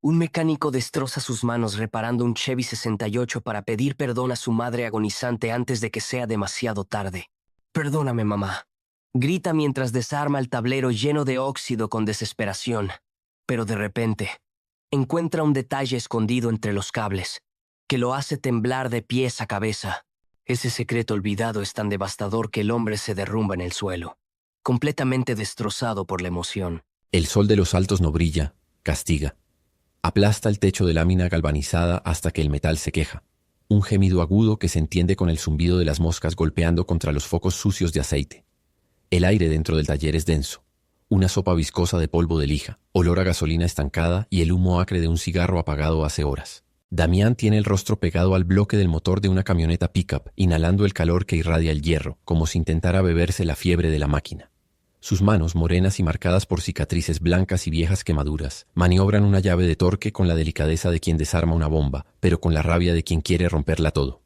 Un mecánico destroza sus manos reparando un Chevy 68 para pedir perdón a su madre agonizante antes de que sea demasiado tarde. «Perdóname, mamá», grita mientras desarma el tablero lleno de óxido con desesperación. Pero de repente, encuentra un detalle escondido entre los cables, que lo hace temblar de pies a cabeza. Ese secreto olvidado es tan devastador que el hombre se derrumba en el suelo, completamente destrozado por la emoción. El sol de los altos no brilla, castiga. Aplasta el techo de lámina galvanizada hasta que el metal se queja. Un gemido agudo que se entiende con el zumbido de las moscas golpeando contra los focos sucios de aceite. El aire dentro del taller es denso. Una sopa viscosa de polvo de lija, olor a gasolina estancada y el humo acre de un cigarro apagado hace horas. Damián tiene el rostro pegado al bloque del motor de una camioneta pickup, inhalando el calor que irradia el hierro, como si intentara beberse la fiebre de la máquina. Sus manos, morenas y marcadas por cicatrices blancas y viejas quemaduras, maniobran una llave de torque con la delicadeza de quien desarma una bomba, pero con la rabia de quien quiere romperla todo.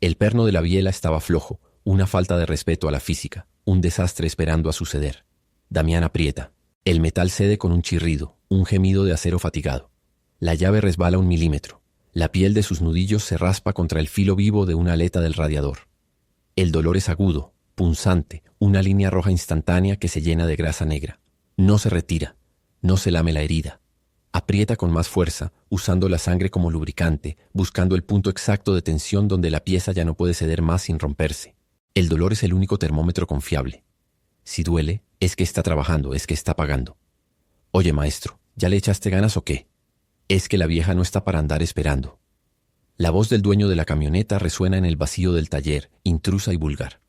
El perno de la biela estaba flojo, una falta de respeto a la física, un desastre esperando a suceder. Damián aprieta. El metal cede con un chirrido, un gemido de acero fatigado. La llave resbala 1 milímetro. La piel de sus nudillos se raspa contra el filo vivo de una aleta del radiador. El dolor es agudo, punzante, una línea roja instantánea que se llena de grasa negra. No se retira, no se lame la herida. Aprieta con más fuerza, usando la sangre como lubricante, buscando el punto exacto de tensión donde la pieza ya no puede ceder más sin romperse. El dolor es el único termómetro confiable. Si duele, es que está trabajando, es que está pagando. Oye, maestro, ¿ya le echaste ganas o qué? Es que la vieja no está para andar esperando. La voz del dueño de la camioneta resuena en el vacío del taller, intrusa y vulgar.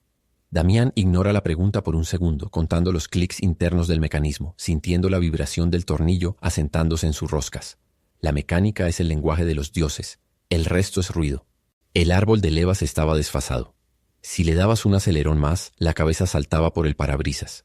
Damián ignora la pregunta por un segundo, contando los clics internos del mecanismo, sintiendo la vibración del tornillo asentándose en sus roscas. La mecánica es el lenguaje de los dioses, el resto es ruido. El árbol de levas estaba desfasado. Si le dabas un acelerón más, la cabeza saltaba por el parabrisas.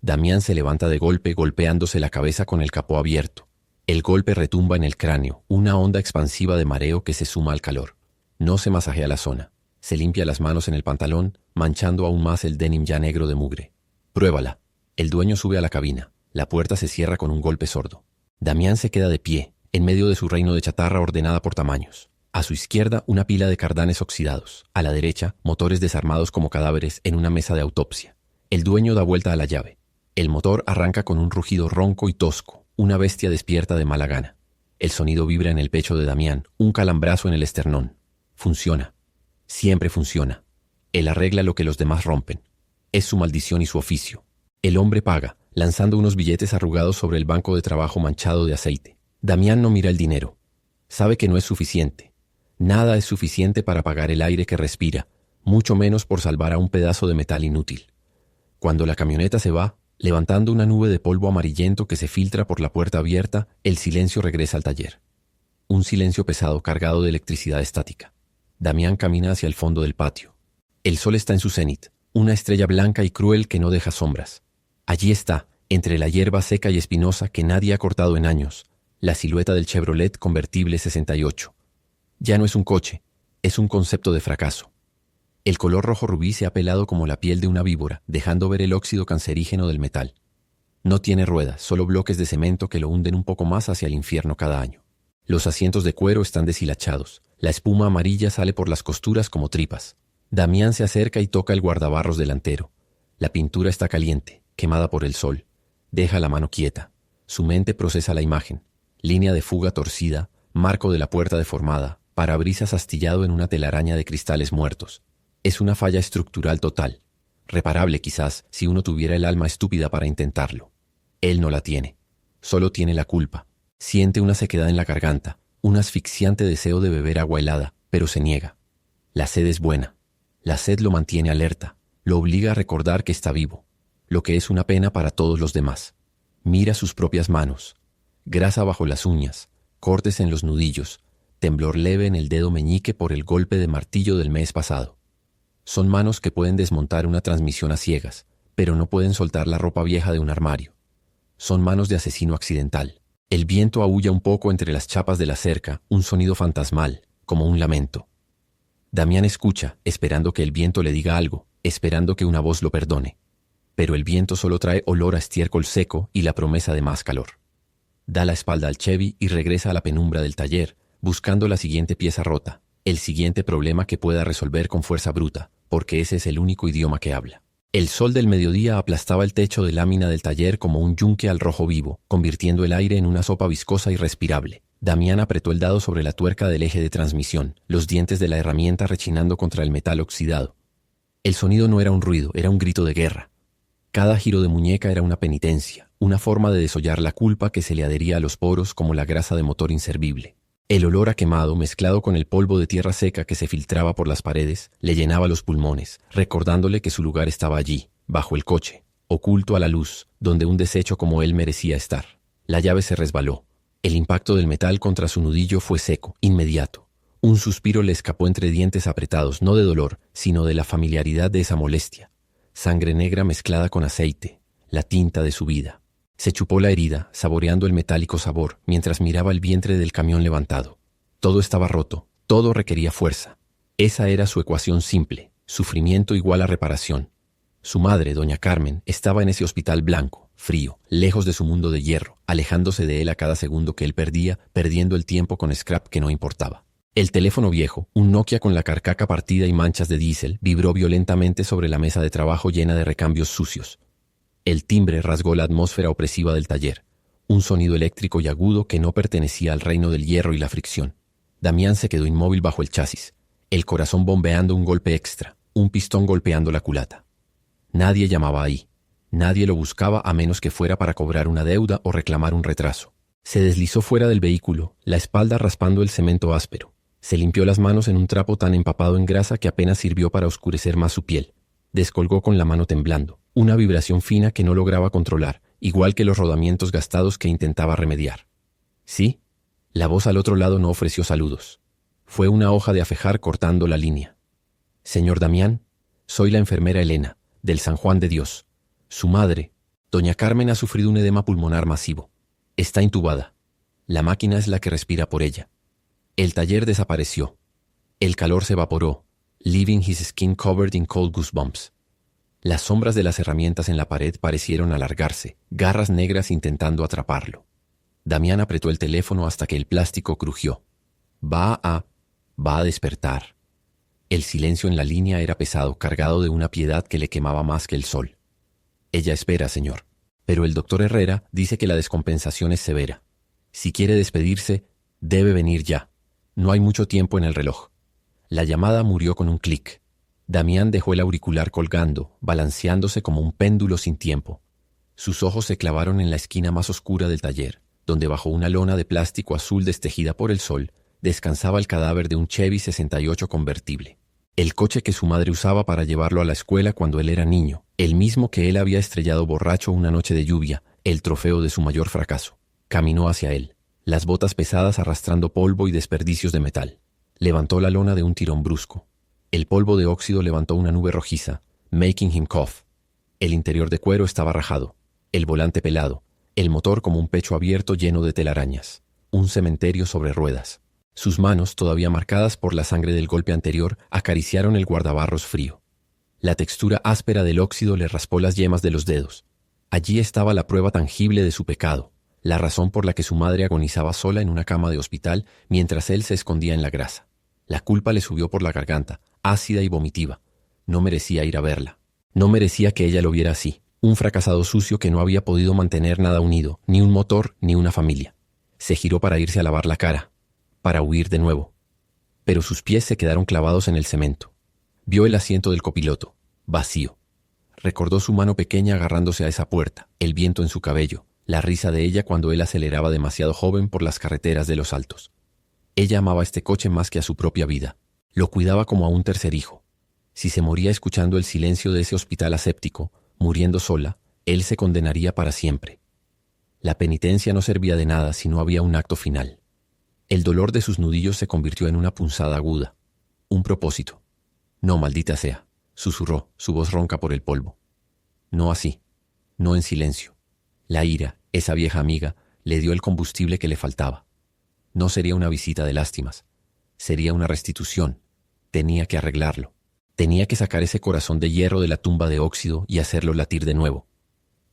Damián se levanta de golpe, golpeándose la cabeza con el capó abierto. El golpe retumba en el cráneo, una onda expansiva de mareo que se suma al calor. No se masajea la zona. Se limpia las manos en el pantalón, manchando aún más el denim ya negro de mugre. Pruébala. El dueño sube a la cabina. La puerta se cierra con un golpe sordo. Damián se queda de pie, en medio de su reino de chatarra ordenada por tamaños. A su izquierda, una pila de cardanes oxidados. A la derecha, motores desarmados como cadáveres en una mesa de autopsia. El dueño da vuelta a la llave. El motor arranca con un rugido ronco y tosco. Una bestia despierta de mala gana. El sonido vibra en el pecho de Damián, un calambrazo en el esternón. Funciona. Siempre funciona. Él arregla lo que los demás rompen. Es su maldición y su oficio. El hombre paga, lanzando unos billetes arrugados sobre el banco de trabajo manchado de aceite. Damián no mira el dinero. Sabe que no es suficiente. Nada es suficiente para pagar el aire que respira, mucho menos por salvar a un pedazo de metal inútil. Cuando la camioneta se va, levantando una nube de polvo amarillento que se filtra por la puerta abierta, el silencio regresa al taller. Un silencio pesado cargado de electricidad estática. Damián camina hacia el fondo del patio. El sol está en su cenit, una estrella blanca y cruel que no deja sombras. Allí está, entre la hierba seca y espinosa que nadie ha cortado en años, la silueta del Chevrolet convertible 68. Ya no es un coche, es un concepto de fracaso. El color rojo rubí se ha pelado como la piel de una víbora, dejando ver el óxido cancerígeno del metal. No tiene ruedas, solo bloques de cemento que lo hunden un poco más hacia el infierno cada año. Los asientos de cuero están deshilachados. La espuma amarilla sale por las costuras como tripas. Damián se acerca y toca el guardabarros delantero. La pintura está caliente, quemada por el sol. Deja la mano quieta. Su mente procesa la imagen. Línea de fuga torcida, marco de la puerta deformada, parabrisas astillado en una telaraña de cristales muertos. Es una falla estructural total. Reparable quizás si uno tuviera el alma estúpida para intentarlo. Él no la tiene. Solo tiene la culpa. Siente una sequedad en la garganta, un asfixiante deseo de beber agua helada, pero se niega. La sed es buena. La sed lo mantiene alerta, lo obliga a recordar que está vivo, lo que es una pena para todos los demás. Mira sus propias manos. Grasa bajo las uñas, cortes en los nudillos, temblor leve en el dedo meñique por el golpe de martillo del mes pasado. Son manos que pueden desmontar una transmisión a ciegas, pero no pueden soltar la ropa vieja de un armario. Son manos de asesino accidental. El viento aúlla un poco entre las chapas de la cerca, un sonido fantasmal, como un lamento. Damián escucha, esperando que el viento le diga algo, esperando que una voz lo perdone. Pero el viento solo trae olor a estiércol seco y la promesa de más calor. Da la espalda al Chevy y regresa a la penumbra del taller, buscando la siguiente pieza rota, el siguiente problema que pueda resolver con fuerza bruta, porque ese es el único idioma que habla. El sol del mediodía aplastaba el techo de lámina del taller como un yunque al rojo vivo, convirtiendo el aire en una sopa viscosa y respirable. Damián apretó el dado sobre la tuerca del eje de transmisión, los dientes de la herramienta rechinando contra el metal oxidado. El sonido no era un ruido, era un grito de guerra. Cada giro de muñeca era una penitencia, una forma de desollar la culpa que se le adhería a los poros como la grasa de motor inservible. El olor a quemado, mezclado con el polvo de tierra seca que se filtraba por las paredes, le llenaba los pulmones, recordándole que su lugar estaba allí, bajo el coche, oculto a la luz, donde un desecho como él merecía estar. La llave se resbaló. El impacto del metal contra su nudillo fue seco, inmediato. Un suspiro le escapó entre dientes apretados, no de dolor, sino de la familiaridad de esa molestia. Sangre negra mezclada con aceite, la tinta de su vida. Se chupó la herida, saboreando el metálico sabor, mientras miraba el vientre del camión levantado. Todo estaba roto, todo requería fuerza. Esa era su ecuación simple, sufrimiento igual a reparación. Su madre, doña Carmen, estaba en ese hospital blanco, frío, lejos de su mundo de hierro, alejándose de él a cada segundo que él perdía, perdiendo el tiempo con scrap que no importaba. El teléfono viejo, un Nokia con la carcaca partida y manchas de diésel, vibró violentamente sobre la mesa de trabajo llena de recambios sucios. El timbre rasgó la atmósfera opresiva del taller, un sonido eléctrico y agudo que no pertenecía al reino del hierro y la fricción. Damián se quedó inmóvil bajo el chasis, el corazón bombeando un golpe extra, un pistón golpeando la culata. Nadie llamaba ahí, nadie lo buscaba a menos que fuera para cobrar una deuda o reclamar un retraso. Se deslizó fuera del vehículo, la espalda raspando el cemento áspero. Se limpió las manos en un trapo tan empapado en grasa que apenas sirvió para oscurecer más su piel. Descolgó con la mano temblando, una vibración fina que no lograba controlar, igual que los rodamientos gastados que intentaba remediar. ¿Sí? La voz al otro lado no ofreció saludos. Fue una hoja de afejar cortando la línea. Señor Damián, soy la enfermera Elena, del San Juan de Dios. Su madre, doña Carmen, ha sufrido un edema pulmonar masivo. Está intubada. La máquina es la que respira por ella. El taller desapareció. El calor se evaporó, leaving his skin covered in cold goosebumps. Las sombras de las herramientas en la pared parecieron alargarse, garras negras intentando atraparlo. Damián apretó el teléfono hasta que el plástico crujió. Va a despertar. El silencio en la línea era pesado, cargado de una piedad que le quemaba más que el sol. Ella espera, señor. Pero el doctor Herrera dice que la descompensación es severa. Si quiere despedirse, debe venir ya. No hay mucho tiempo en el reloj. La llamada murió con un clic. Damián dejó el auricular colgando, balanceándose como un péndulo sin tiempo. Sus ojos se clavaron en la esquina más oscura del taller, donde bajo una lona de plástico azul destejida por el sol, descansaba el cadáver de un Chevy 68 convertible. El coche que su madre usaba para llevarlo a la escuela cuando él era niño, el mismo que él había estrellado borracho una noche de lluvia, el trofeo de su mayor fracaso. Caminó hacia él, las botas pesadas arrastrando polvo y desperdicios de metal. Levantó la lona de un tirón brusco. El polvo de óxido levantó una nube rojiza, making him cough. El interior de cuero estaba rajado, el volante pelado, el motor como un pecho abierto lleno de telarañas, un cementerio sobre ruedas. Sus manos, todavía marcadas por la sangre del golpe anterior, acariciaron el guardabarros frío. La textura áspera del óxido le raspó las yemas de los dedos. Allí estaba la prueba tangible de su pecado, la razón por la que su madre agonizaba sola en una cama de hospital mientras él se escondía en la grasa. La culpa le subió por la garganta, ácida y vomitiva. No merecía ir a verla. No merecía que ella lo viera así, un fracasado sucio que no había podido mantener nada unido, ni un motor ni una familia. Se giró para irse a lavar la cara, para huir de nuevo. Pero sus pies se quedaron clavados en el cemento. Vio el asiento del copiloto, vacío. Recordó su mano pequeña agarrándose a esa puerta, el viento en su cabello, la risa de ella cuando él aceleraba demasiado joven por las carreteras de los Altos. Ella amaba este coche más que a su propia vida. Lo cuidaba como a un tercer hijo. Si se moría escuchando el silencio de ese hospital aséptico, muriendo sola, él se condenaría para siempre. La penitencia no servía de nada si no había un acto final. El dolor de sus nudillos se convirtió en una punzada aguda. Un propósito. No, maldita sea, susurró, su voz ronca por el polvo. No así, no en silencio. La ira, esa vieja amiga, le dio el combustible que le faltaba. No sería una visita de lástimas. Sería una restitución. Tenía que arreglarlo. Tenía que sacar ese corazón de hierro de la tumba de óxido y hacerlo latir de nuevo.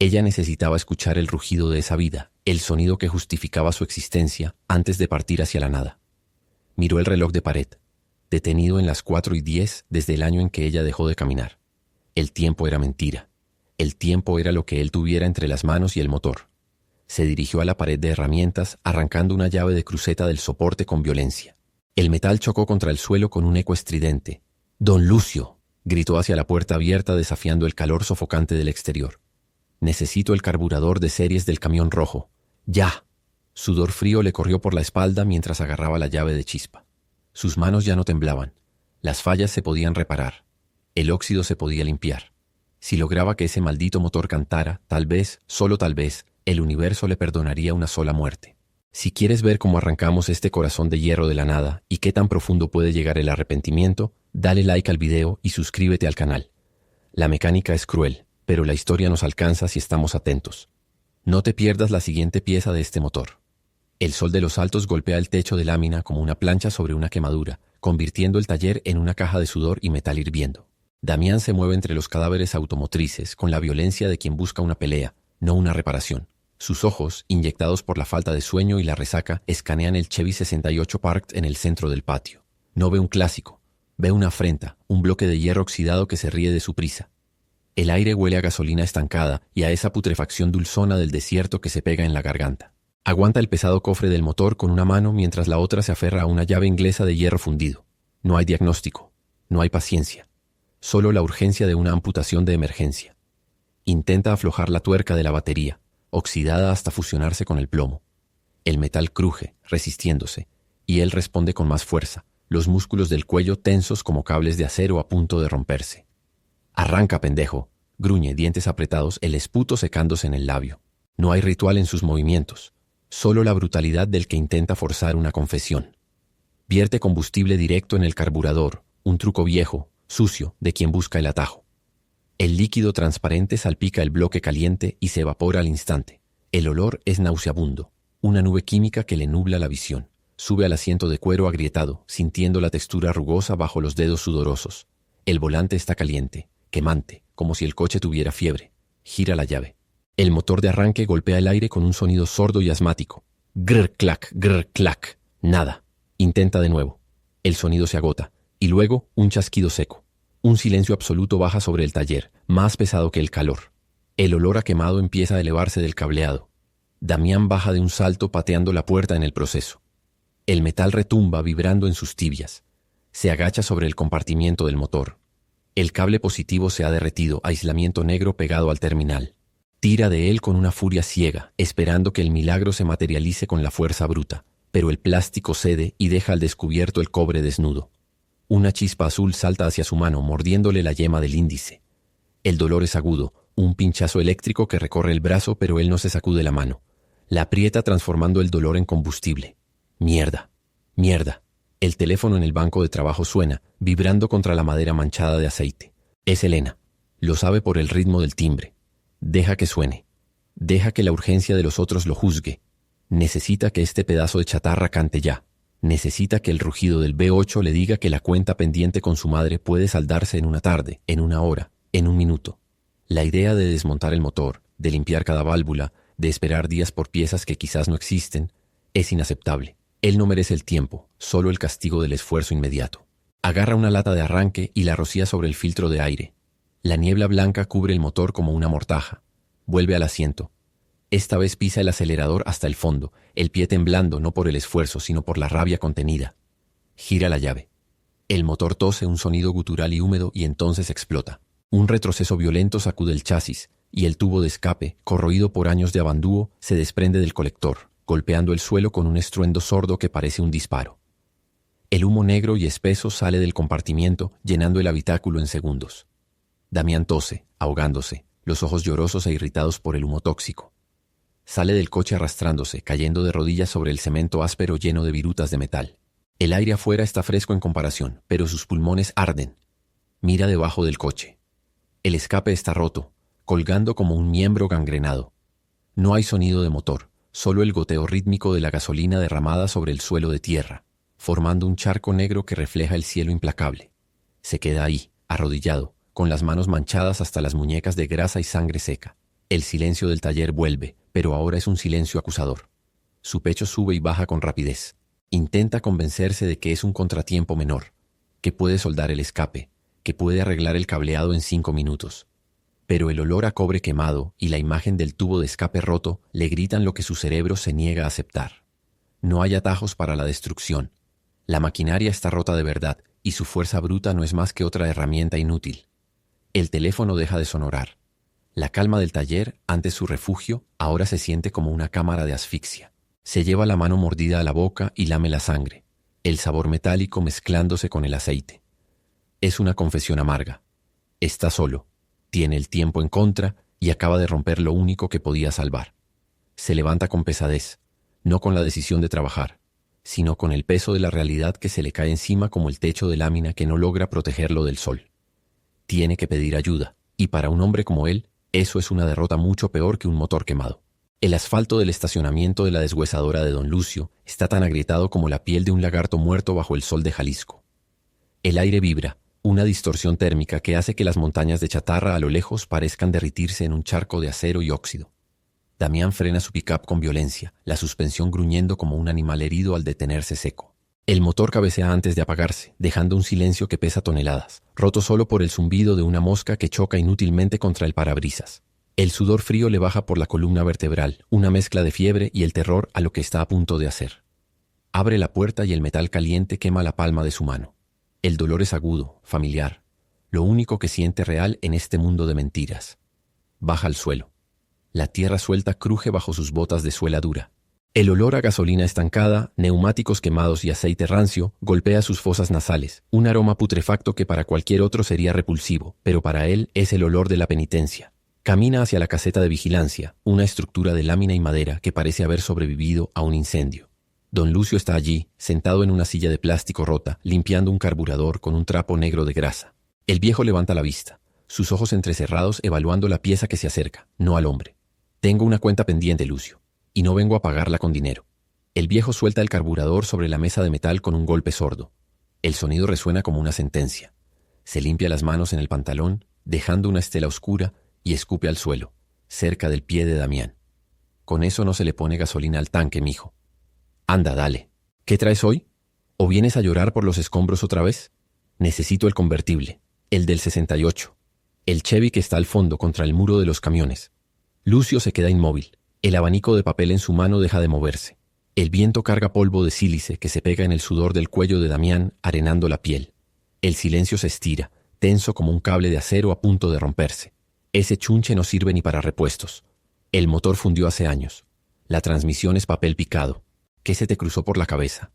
Ella necesitaba escuchar el rugido de esa vida, el sonido que justificaba su existencia antes de partir hacia la nada. Miró el reloj de pared, detenido en las 4:10 desde el año en que ella dejó de caminar. El tiempo era mentira. El tiempo era lo que él tuviera entre las manos y el motor. Se dirigió a la pared de herramientas, arrancando una llave de cruceta del soporte con violencia. El metal chocó contra el suelo con un eco estridente. «¡Don Lucio!», gritó hacia la puerta abierta, desafiando el calor sofocante del exterior. «Necesito el carburador de series del camión rojo. ¡Ya!». Sudor frío le corrió por la espalda mientras agarraba la llave de chispa. Sus manos ya no temblaban. Las fallas se podían reparar. El óxido se podía limpiar. Si lograba que ese maldito motor cantara, tal vez, solo tal vez, el universo le perdonaría una sola muerte. Si quieres ver cómo arrancamos este corazón de hierro de la nada y qué tan profundo puede llegar el arrepentimiento, dale like al video y suscríbete al canal. La mecánica es cruel, pero la historia nos alcanza si estamos atentos. No te pierdas la siguiente pieza de este motor. El sol de los altos golpea el techo de lámina como una plancha sobre una quemadura, convirtiendo el taller en una caja de sudor y metal hirviendo. Damián se mueve entre los cadáveres automotrices con la violencia de quien busca una pelea, no una reparación. Sus ojos, inyectados por la falta de sueño y la resaca, escanean el Chevy 68 parked en el centro del patio. No ve un clásico, ve una afrenta, un bloque de hierro oxidado que se ríe de su prisa. El aire huele a gasolina estancada y a esa putrefacción dulzona del desierto que se pega en la garganta. Aguanta el pesado cofre del motor con una mano mientras la otra se aferra a una llave inglesa de hierro fundido. No hay diagnóstico, no hay paciencia, solo la urgencia de una amputación de emergencia. Intenta aflojar la tuerca de la batería, oxidada hasta fusionarse con el plomo. El metal cruje, resistiéndose, y él responde con más fuerza, los músculos del cuello tensos como cables de acero a punto de romperse. «Arranca, pendejo», gruñe, dientes apretados, el esputo secándose en el labio. No hay ritual en sus movimientos, solo la brutalidad del que intenta forzar una confesión. Vierte combustible directo en el carburador, un truco viejo, sucio, de quien busca el atajo. El líquido transparente salpica el bloque caliente y se evapora al instante. El olor es nauseabundo, una nube química que le nubla la visión. Sube al asiento de cuero agrietado, sintiendo la textura rugosa bajo los dedos sudorosos. El volante está caliente, quemante, como si el coche tuviera fiebre. Gira la llave. El motor de arranque golpea el aire con un sonido sordo y asmático. Grr, clac, grr, clac. Nada. Intenta de nuevo. El sonido se agota, y luego un chasquido seco. Un silencio absoluto baja sobre el taller, más pesado que el calor. El olor a quemado empieza a elevarse del cableado. Damián baja de un salto pateando la puerta en el proceso. El metal retumba vibrando en sus tibias. Se agacha sobre el compartimiento del motor. El cable positivo se ha derretido, aislamiento negro pegado al terminal. Tira de él con una furia ciega, esperando que el milagro se materialice con la fuerza bruta, pero el plástico cede y deja al descubierto el cobre desnudo. Una chispa azul salta hacia su mano, mordiéndole la yema del índice. El dolor es agudo, un pinchazo eléctrico que recorre el brazo, pero él no se sacude la mano. La aprieta transformando el dolor en combustible. Mierda, mierda. El teléfono en el banco de trabajo suena, vibrando contra la madera manchada de aceite. Es Elena. Lo sabe por el ritmo del timbre. Deja que suene. Deja que la urgencia de los otros lo juzgue. Necesita que este pedazo de chatarra cante ya. Necesita que el rugido del V8 le diga que la cuenta pendiente con su madre puede saldarse en una tarde, en una hora, en un minuto. La idea de desmontar el motor, de limpiar cada válvula, de esperar días por piezas que quizás no existen, es inaceptable. Él no merece el tiempo, solo el castigo del esfuerzo inmediato. Agarra una lata de arranque y la rocía sobre el filtro de aire. La niebla blanca cubre el motor como una mortaja. Vuelve al asiento. Esta vez pisa el acelerador hasta el fondo, el pie temblando no por el esfuerzo, sino por la rabia contenida. Gira la llave. El motor tose un sonido gutural y húmedo y entonces explota. Un retroceso violento sacude el chasis, y el tubo de escape, corroído por años de abandúo, se desprende del colector, golpeando el suelo con un estruendo sordo que parece un disparo. El humo negro y espeso sale del compartimiento, llenando el habitáculo en segundos. Damián tose, ahogándose, los ojos llorosos e irritados por el humo tóxico. Sale del coche arrastrándose, cayendo de rodillas sobre el cemento áspero lleno de virutas de metal. El aire afuera está fresco en comparación, pero sus pulmones arden. Mira debajo del coche. El escape está roto, colgando como un miembro gangrenado. No hay sonido de motor, solo el goteo rítmico de la gasolina derramada sobre el suelo de tierra, formando un charco negro que refleja el cielo implacable. Se queda ahí, arrodillado, con las manos manchadas hasta las muñecas de grasa y sangre seca. El silencio del taller vuelve, pero ahora es un silencio acusador. Su pecho sube y baja con rapidez. Intenta convencerse de que es un contratiempo menor, que puede soldar el escape, que puede arreglar el cableado en 5 minutos. Pero el olor a cobre quemado y la imagen del tubo de escape roto le gritan lo que su cerebro se niega a aceptar. No hay atajos para la destrucción. La maquinaria está rota de verdad y su fuerza bruta no es más que otra herramienta inútil. El teléfono deja de sonorar. La calma del taller, antes su refugio, ahora se siente como una cámara de asfixia. Se lleva la mano mordida a la boca y lame la sangre, el sabor metálico mezclándose con el aceite. Es una confesión amarga. Está solo, tiene el tiempo en contra y acaba de romper lo único que podía salvar. Se levanta con pesadez, no con la decisión de trabajar, sino con el peso de la realidad que se le cae encima como el techo de lámina que no logra protegerlo del sol. Tiene que pedir ayuda, y para un hombre como él, eso es una derrota mucho peor que un motor quemado. El asfalto del estacionamiento de la deshuesadora de Don Lucio está tan agrietado como la piel de un lagarto muerto bajo el sol de Jalisco. El aire vibra, una distorsión térmica que hace que las montañas de chatarra a lo lejos parezcan derritirse en un charco de acero y óxido. Damián frena su pick-up con violencia, la suspensión gruñendo como un animal herido al detenerse seco. El motor cabecea antes de apagarse, dejando un silencio que pesa toneladas, roto solo por el zumbido de una mosca que choca inútilmente contra el parabrisas. El sudor frío le baja por la columna vertebral, una mezcla de fiebre y el terror a lo que está a punto de hacer. Abre la puerta y el metal caliente quema la palma de su mano. El dolor es agudo, familiar, lo único que siente real en este mundo de mentiras. Baja al suelo. La tierra suelta cruje bajo sus botas de suela dura. El olor a gasolina estancada, neumáticos quemados y aceite rancio golpea sus fosas nasales, un aroma putrefacto que para cualquier otro sería repulsivo, pero para él es el olor de la penitencia. Camina hacia la caseta de vigilancia, una estructura de lámina y madera que parece haber sobrevivido a un incendio. Don Lucio está allí, sentado en una silla de plástico rota, limpiando un carburador con un trapo negro de grasa. El viejo levanta la vista, sus ojos entrecerrados evaluando la pieza que se acerca, no al hombre. Tengo una cuenta pendiente, Lucio, y no vengo a pagarla con dinero. El viejo suelta el carburador sobre la mesa de metal con un golpe sordo. El sonido resuena como una sentencia. Se limpia las manos en el pantalón, dejando una estela oscura, y escupe al suelo, cerca del pie de Damián. Con eso no se le pone gasolina al tanque, mijo. Anda, dale. ¿Qué traes hoy? ¿O vienes a llorar por los escombros otra vez? Necesito el convertible, el del 68. El Chevy que está al fondo contra el muro de los camiones. Lucio se queda inmóvil. El abanico de papel en su mano deja de moverse. El viento carga polvo de sílice que se pega en el sudor del cuello de Damián, arenando la piel. El silencio se estira, tenso como un cable de acero a punto de romperse. Ese chunche no sirve ni para repuestos. El motor fundió hace años. La transmisión es papel picado. ¿Qué se te cruzó por la cabeza?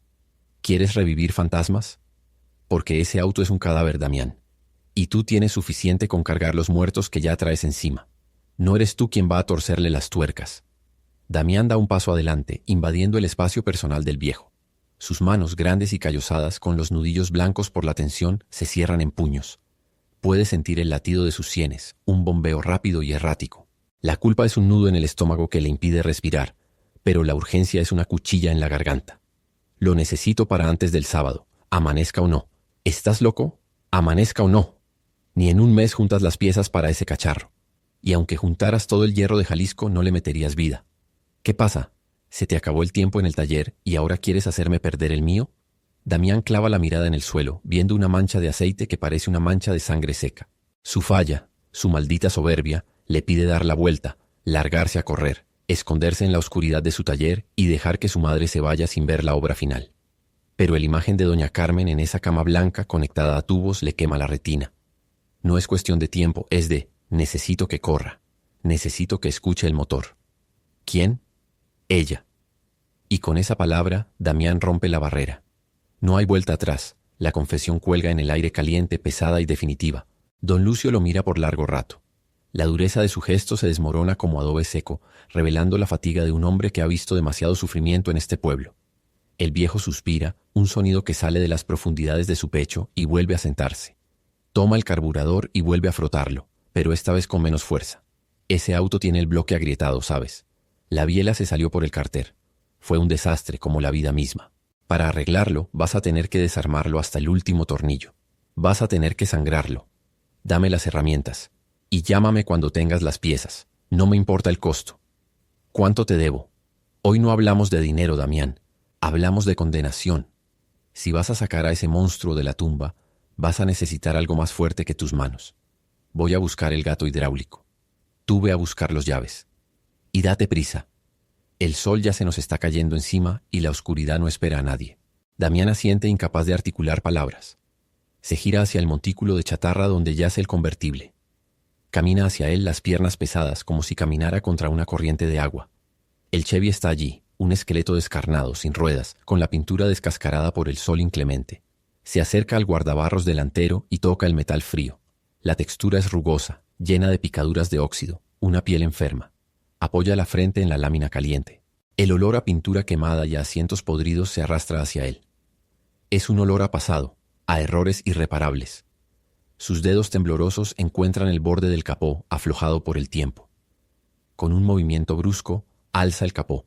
¿Quieres revivir fantasmas? Porque ese auto es un cadáver, Damián. Y tú tienes suficiente con cargar los muertos que ya traes encima. No eres tú quien va a torcerle las tuercas. Damián da un paso adelante, invadiendo el espacio personal del viejo. Sus manos grandes y callosadas, con los nudillos blancos por la tensión, se cierran en puños. Puede sentir el latido de sus sienes, un bombeo rápido y errático. La culpa es un nudo en el estómago que le impide respirar, pero la urgencia es una cuchilla en la garganta. Lo necesito para antes del sábado, amanezca o no. ¿Estás loco? Amanezca o no. Ni en un mes juntas las piezas para ese cacharro. Y aunque juntaras todo el hierro de Jalisco, no le meterías vida. ¿Qué pasa? ¿Se te acabó el tiempo en el taller y ahora quieres hacerme perder el mío? Damián clava la mirada en el suelo, viendo una mancha de aceite que parece una mancha de sangre seca. Su falla, su maldita soberbia, le pide dar la vuelta, largarse a correr, esconderse en la oscuridad de su taller y dejar que su madre se vaya sin ver la obra final. Pero la imagen de doña Carmen en esa cama blanca conectada a tubos le quema la retina. No es cuestión de tiempo, es de necesito que corra, necesito que escuche el motor. ¿Quién? Ella. Y con esa palabra, Damián rompe la barrera. No hay vuelta atrás. La confesión cuelga en el aire caliente, pesada y definitiva. Don Lucio lo mira por largo rato. La dureza de su gesto se desmorona como adobe seco, revelando la fatiga de un hombre que ha visto demasiado sufrimiento en este pueblo. El viejo suspira, un sonido que sale de las profundidades de su pecho y vuelve a sentarse. Toma el carburador y vuelve a frotarlo, pero esta vez con menos fuerza. Ese auto tiene el bloque agrietado, ¿sabes? La biela se salió por el cárter. Fue un desastre como la vida misma. Para arreglarlo, vas a tener que desarmarlo hasta el último tornillo. Vas a tener que sangrarlo. Dame las herramientas. Y llámame cuando tengas las piezas. No me importa el costo. ¿Cuánto te debo? Hoy no hablamos de dinero, Damián. Hablamos de condenación. Si vas a sacar a ese monstruo de la tumba, vas a necesitar algo más fuerte que tus manos. Voy a buscar el gato hidráulico. Tú ve a buscar los llaves. Y date prisa. El sol ya se nos está cayendo encima y la oscuridad no espera a nadie. Damián asiente incapaz de articular palabras. Se gira hacia el montículo de chatarra donde yace el convertible. Camina hacia él las piernas pesadas como si caminara contra una corriente de agua. El Chevy está allí, un esqueleto descarnado, sin ruedas, con la pintura descascarada por el sol inclemente. Se acerca al guardabarros delantero y toca el metal frío. La textura es rugosa, llena de picaduras de óxido, una piel enferma. Apoya la frente en la lámina caliente. El olor a pintura quemada y a asientos podridos se arrastra hacia él. Es un olor a pasado, a errores irreparables. Sus dedos temblorosos encuentran el borde del capó aflojado por el tiempo. Con un movimiento brusco, alza el capó.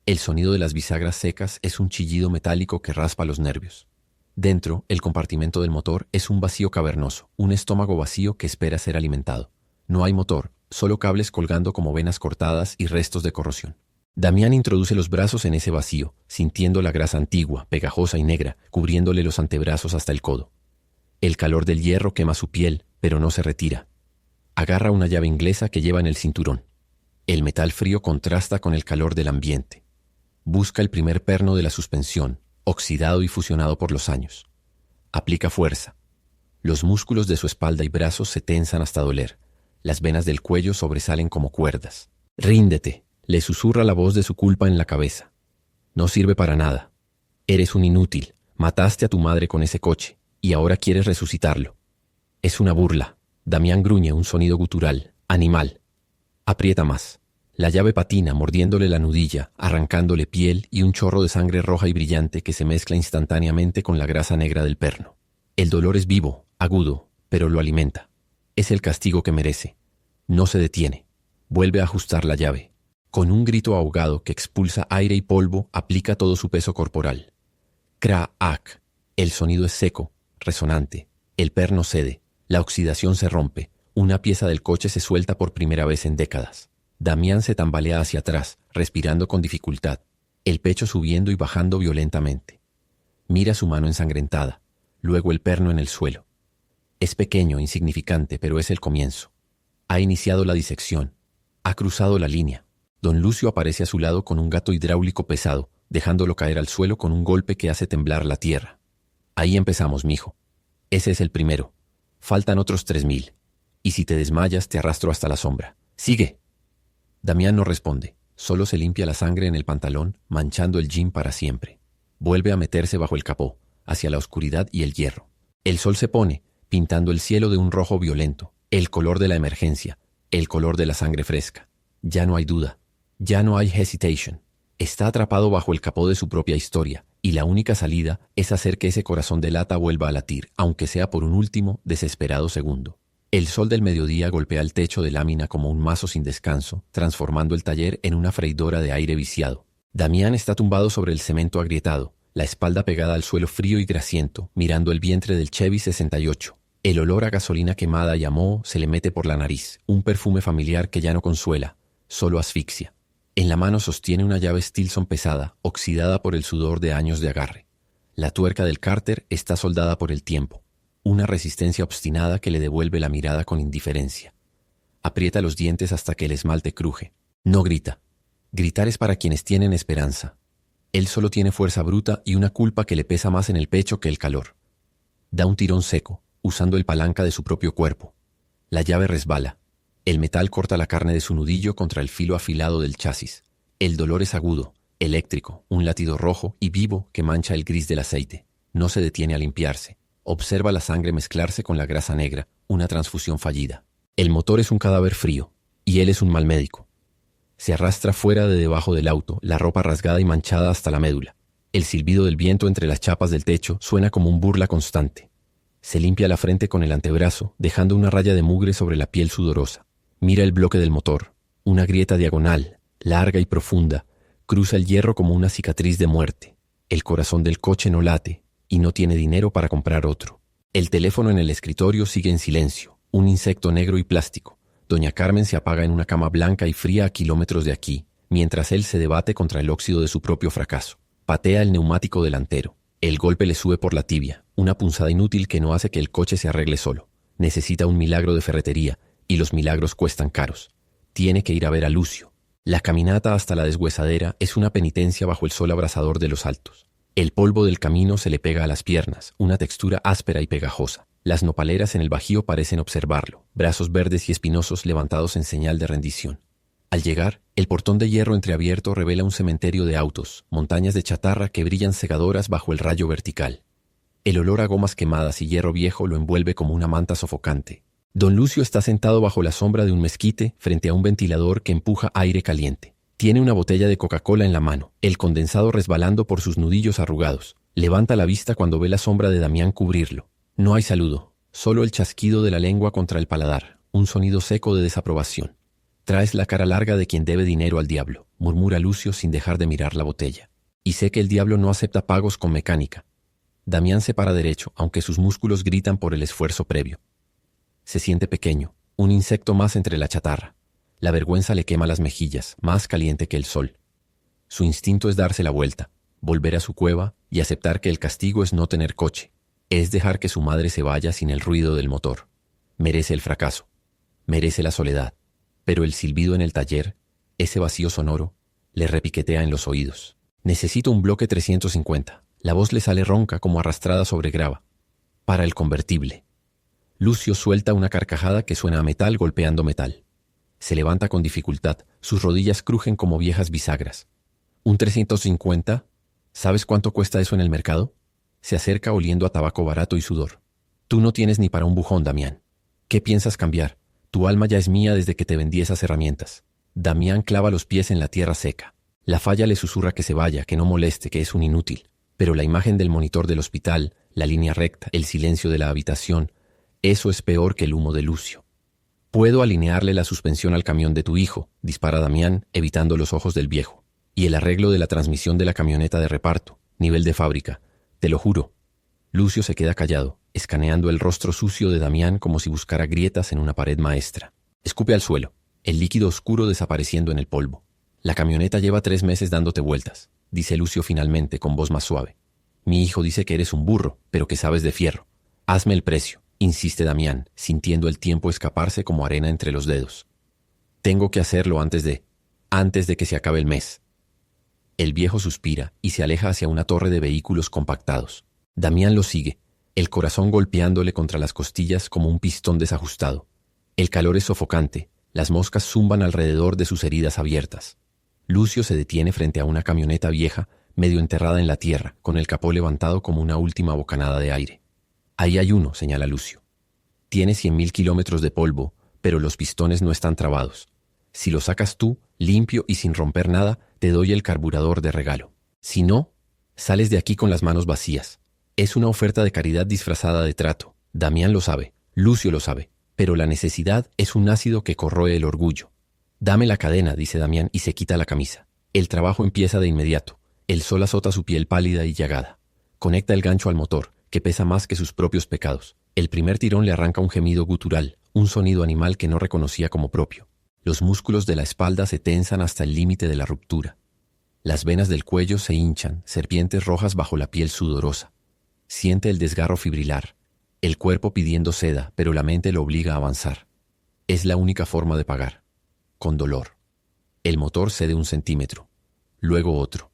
El sonido de las bisagras secas es un chillido metálico que raspa los nervios. Dentro, el compartimento del motor es un vacío cavernoso, un estómago vacío que espera ser alimentado. No hay motor, solo cables colgando como venas cortadas y restos de corrosión. Damián introduce los brazos en ese vacío, sintiendo la grasa antigua, pegajosa y negra, cubriéndole los antebrazos hasta el codo. El calor del hierro quema su piel, pero no se retira. Agarra una llave inglesa que lleva en el cinturón. El metal frío contrasta con el calor del ambiente. Busca el primer perno de la suspensión, oxidado y fusionado por los años. Aplica fuerza. Los músculos de su espalda y brazos se tensan hasta doler. Las venas del cuello sobresalen como cuerdas. «Ríndete», le susurra la voz de su culpa en la cabeza. «No sirve para nada. Eres un inútil. Mataste a tu madre con ese coche, y ahora quieres resucitarlo. Es una burla». Damián gruñe un sonido gutural, animal. Aprieta más. La llave patina, mordiéndole la nudilla, arrancándole piel y un chorro de sangre roja y brillante que se mezcla instantáneamente con la grasa negra del perno. El dolor es vivo, agudo, pero lo alimenta. Es el castigo que merece. No se detiene. Vuelve a ajustar la llave. Con un grito ahogado que expulsa aire y polvo, aplica todo su peso corporal. Cra-ac. El sonido es seco, resonante. El perno cede. La oxidación se rompe. Una pieza del coche se suelta por primera vez en décadas. Damián se tambalea hacia atrás, respirando con dificultad, el pecho subiendo y bajando violentamente. Mira su mano ensangrentada, luego el perno en el suelo. Es pequeño, insignificante, pero es el comienzo. Ha iniciado la disección. Ha cruzado la línea. Don Lucio aparece a su lado con un gato hidráulico pesado, dejándolo caer al suelo con un golpe que hace temblar la tierra. Ahí empezamos, mijo. Ese es el primero. Faltan otros 3000. Y si te desmayas, te arrastro hasta la sombra. ¡Sigue! Damián no responde, solo se limpia la sangre en el pantalón, manchando el jean para siempre. Vuelve a meterse bajo el capó, hacia la oscuridad y el hierro. El sol se pone, pintando el cielo de un rojo violento, el color de la emergencia, el color de la sangre fresca. Ya no hay duda, ya no hay hesitation. Está atrapado bajo el capó de su propia historia, y la única salida es hacer que ese corazón de lata vuelva a latir, aunque sea por un último, desesperado segundo. El sol del mediodía golpea el techo de lámina como un mazo sin descanso, transformando el taller en una freidora de aire viciado. Damián está tumbado sobre el cemento agrietado, la espalda pegada al suelo frío y grasiento, mirando el vientre del Chevy 68. El olor a gasolina quemada y a moho se le mete por la nariz, un perfume familiar que ya no consuela, solo asfixia. En la mano sostiene una llave Stilson pesada, oxidada por el sudor de años de agarre. La tuerca del cárter está soldada por el tiempo. Una resistencia obstinada que le devuelve la mirada con indiferencia. Aprieta los dientes hasta que el esmalte cruje. No grita. Gritar es para quienes tienen esperanza. Él solo tiene fuerza bruta y una culpa que le pesa más en el pecho que el calor. Da un tirón seco, usando el palanca de su propio cuerpo. La llave resbala. El metal corta la carne de su nudillo contra el filo afilado del chasis. El dolor es agudo, eléctrico, un latido rojo y vivo que mancha el gris del aceite. No se detiene a limpiarse. Observa la sangre mezclarse con la grasa negra, una transfusión fallida. El motor es un cadáver frío, y él es un mal médico. Se arrastra fuera de debajo del auto, la ropa rasgada y manchada hasta la médula. El silbido del viento entre las chapas del techo suena como un burla constante. Se limpia la frente con el antebrazo, dejando una raya de mugre sobre la piel sudorosa. Mira el bloque del motor, una grieta diagonal, larga y profunda, cruza el hierro como una cicatriz de muerte. El corazón del coche no late, y no tiene dinero para comprar otro. El teléfono en el escritorio sigue en silencio, un insecto negro y plástico, Doña Carmen se apaga en una cama blanca y fría a kilómetros de aquí, mientras él se debate contra el óxido de su propio fracaso. Patea el neumático delantero. El golpe le sube por la tibia, una punzada inútil que no hace que el coche se arregle solo. Necesita un milagro de ferretería, y los milagros cuestan caros. Tiene que ir a ver a Lucio. La caminata hasta la deshuesadera es una penitencia bajo el sol abrasador de los altos. El polvo del camino se le pega a las piernas, una textura áspera y pegajosa. Las nopaleras en el bajío parecen observarlo, brazos verdes y espinosos levantados en señal de rendición. Al llegar, el portón de hierro entreabierto revela un cementerio de autos, montañas de chatarra que brillan cegadoras bajo el rayo vertical. El olor a gomas quemadas y hierro viejo lo envuelve como una manta sofocante. Don Lucio está sentado bajo la sombra de un mezquite frente a un ventilador que empuja aire caliente. Tiene una botella de Coca-Cola en la mano, el condensado resbalando por sus nudillos arrugados. Levanta la vista cuando ve la sombra de Damián cubrirlo. No hay saludo, solo el chasquido de la lengua contra el paladar, un sonido seco de desaprobación. Traes la cara larga de quien debe dinero al diablo, murmura Lucio sin dejar de mirar la botella. Y sé que el diablo no acepta pagos con mecánica. Damián se para derecho, aunque sus músculos gritan por el esfuerzo previo. Se siente pequeño, un insecto más entre la chatarra. La vergüenza le quema las mejillas, más caliente que el sol. Su instinto es darse la vuelta, volver a su cueva y aceptar que el castigo es no tener coche. Es dejar que su madre se vaya sin el ruido del motor. Merece el fracaso. Merece la soledad. Pero el silbido en el taller, ese vacío sonoro, le repiquetea en los oídos. Necesito un bloque 350. La voz le sale ronca como arrastrada sobre grava. Para el convertible. Lucio suelta una carcajada que suena a metal golpeando metal. Se levanta con dificultad, sus rodillas crujen como viejas bisagras. ¿Un 350? ¿Sabes cuánto cuesta eso en el mercado? Se acerca oliendo a tabaco barato y sudor. Tú no tienes ni para un bujón, Damián. ¿Qué piensas cambiar? Tu alma ya es mía desde que te vendí esas herramientas. Damián clava los pies en la tierra seca. La falla le susurra que se vaya, que no moleste, que es un inútil. Pero la imagen del monitor del hospital, la línea recta, el silencio de la habitación, eso es peor que el humo de Lucio. Puedo alinearle la suspensión al camión de tu hijo, dispara Damián, evitando los ojos del viejo. Y el arreglo de la transmisión de la camioneta de reparto, nivel de fábrica. Te lo juro. Lucio se queda callado, escaneando el rostro sucio de Damián como si buscara grietas en una pared maestra. Escupe al suelo, el líquido oscuro desapareciendo en el polvo. La camioneta lleva 3 meses dándote vueltas, dice Lucio finalmente con voz más suave. Mi hijo dice que eres un burro, pero que sabes de fierro. Hazme el precio, insiste Damián, sintiendo el tiempo escaparse como arena entre los dedos. Tengo que hacerlo antes de que se acabe el mes. El viejo suspira y se aleja hacia una torre de vehículos compactados. Damián lo sigue, el corazón golpeándole contra las costillas como un pistón desajustado. El calor es sofocante, las moscas zumban alrededor de sus heridas abiertas. Lucio se detiene frente a una camioneta vieja, medio enterrada en la tierra, con el capó levantado como una última bocanada de aire. Ahí hay uno, señala Lucio. Tiene 100.000 kilómetros de polvo, pero los pistones no están trabados. Si lo sacas tú, limpio y sin romper nada, te doy el carburador de regalo. Si no, sales de aquí con las manos vacías. Es una oferta de caridad disfrazada de trato. Damián lo sabe, Lucio lo sabe, pero la necesidad es un ácido que corroe el orgullo. Dame la cadena, dice Damián y se quita la camisa. El trabajo empieza de inmediato. El sol azota su piel pálida y llagada. Conecta el gancho al motor, que pesa más que sus propios pecados. El primer tirón le arranca un gemido gutural, un sonido animal que no reconocía como propio. Los músculos de la espalda se tensan hasta el límite de la ruptura. Las venas del cuello se hinchan, serpientes rojas bajo la piel sudorosa. Siente el desgarro fibrilar, el cuerpo pidiendo seda, pero la mente lo obliga a avanzar. Es la única forma de pagar. Con dolor. El motor cede 1 centímetro, luego otro.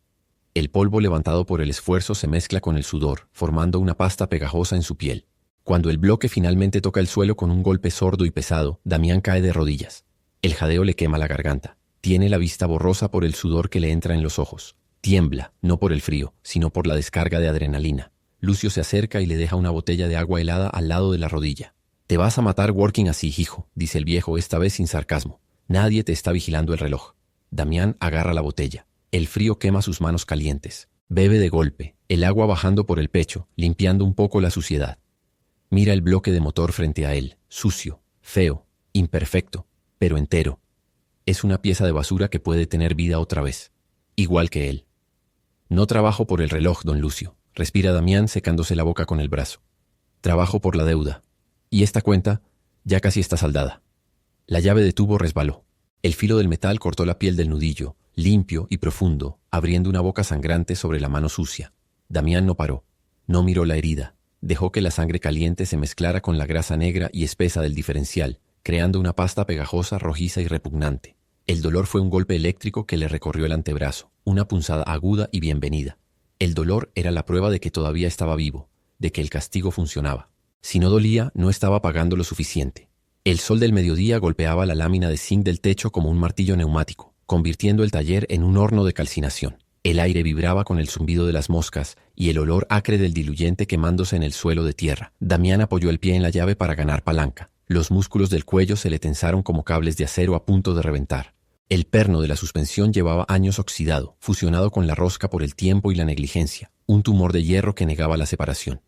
El polvo levantado por el esfuerzo se mezcla con el sudor, formando una pasta pegajosa en su piel. Cuando el bloque finalmente toca el suelo con un golpe sordo y pesado, Damián cae de rodillas. El jadeo le quema la garganta. Tiene la vista borrosa por el sudor que le entra en los ojos. Tiembla, no por el frío, sino por la descarga de adrenalina. Lucio se acerca y le deja una botella de agua helada al lado de la rodilla. Te vas a matar working así, hijo, dice el viejo, esta vez sin sarcasmo. Nadie te está vigilando el reloj. Damián agarra la botella. El frío quema sus manos calientes. Bebe de golpe, el agua bajando por el pecho, limpiando un poco la suciedad. Mira el bloque de motor frente a él, sucio, feo, imperfecto, pero entero. Es una pieza de basura que puede tener vida otra vez, igual que él. No trabajo por el reloj, don Lucio, respira Damián secándose la boca con el brazo. Trabajo por la deuda. Y esta cuenta ya casi está saldada. La llave de tubo resbaló. El filo del metal cortó la piel del nudillo, limpio y profundo, abriendo una boca sangrante sobre la mano sucia. Damián no paró. No miró la herida. Dejó que la sangre caliente se mezclara con la grasa negra y espesa del diferencial, creando una pasta pegajosa, rojiza y repugnante. El dolor fue un golpe eléctrico que le recorrió el antebrazo, una punzada aguda y bienvenida. El dolor era la prueba de que todavía estaba vivo, de que el castigo funcionaba. Si no dolía, no estaba pagando lo suficiente. El sol del mediodía golpeaba la lámina de zinc del techo como un martillo neumático, convirtiendo el taller en un horno de calcinación. El aire vibraba con el zumbido de las moscas y el olor acre del diluyente quemándose en el suelo de tierra. Damián apoyó el pie en la llave para ganar palanca. Los músculos del cuello se le tensaron como cables de acero a punto de reventar. El perno de la suspensión llevaba años oxidado, fusionado con la rosca por el tiempo y la negligencia, un tumor de hierro que negaba la separación.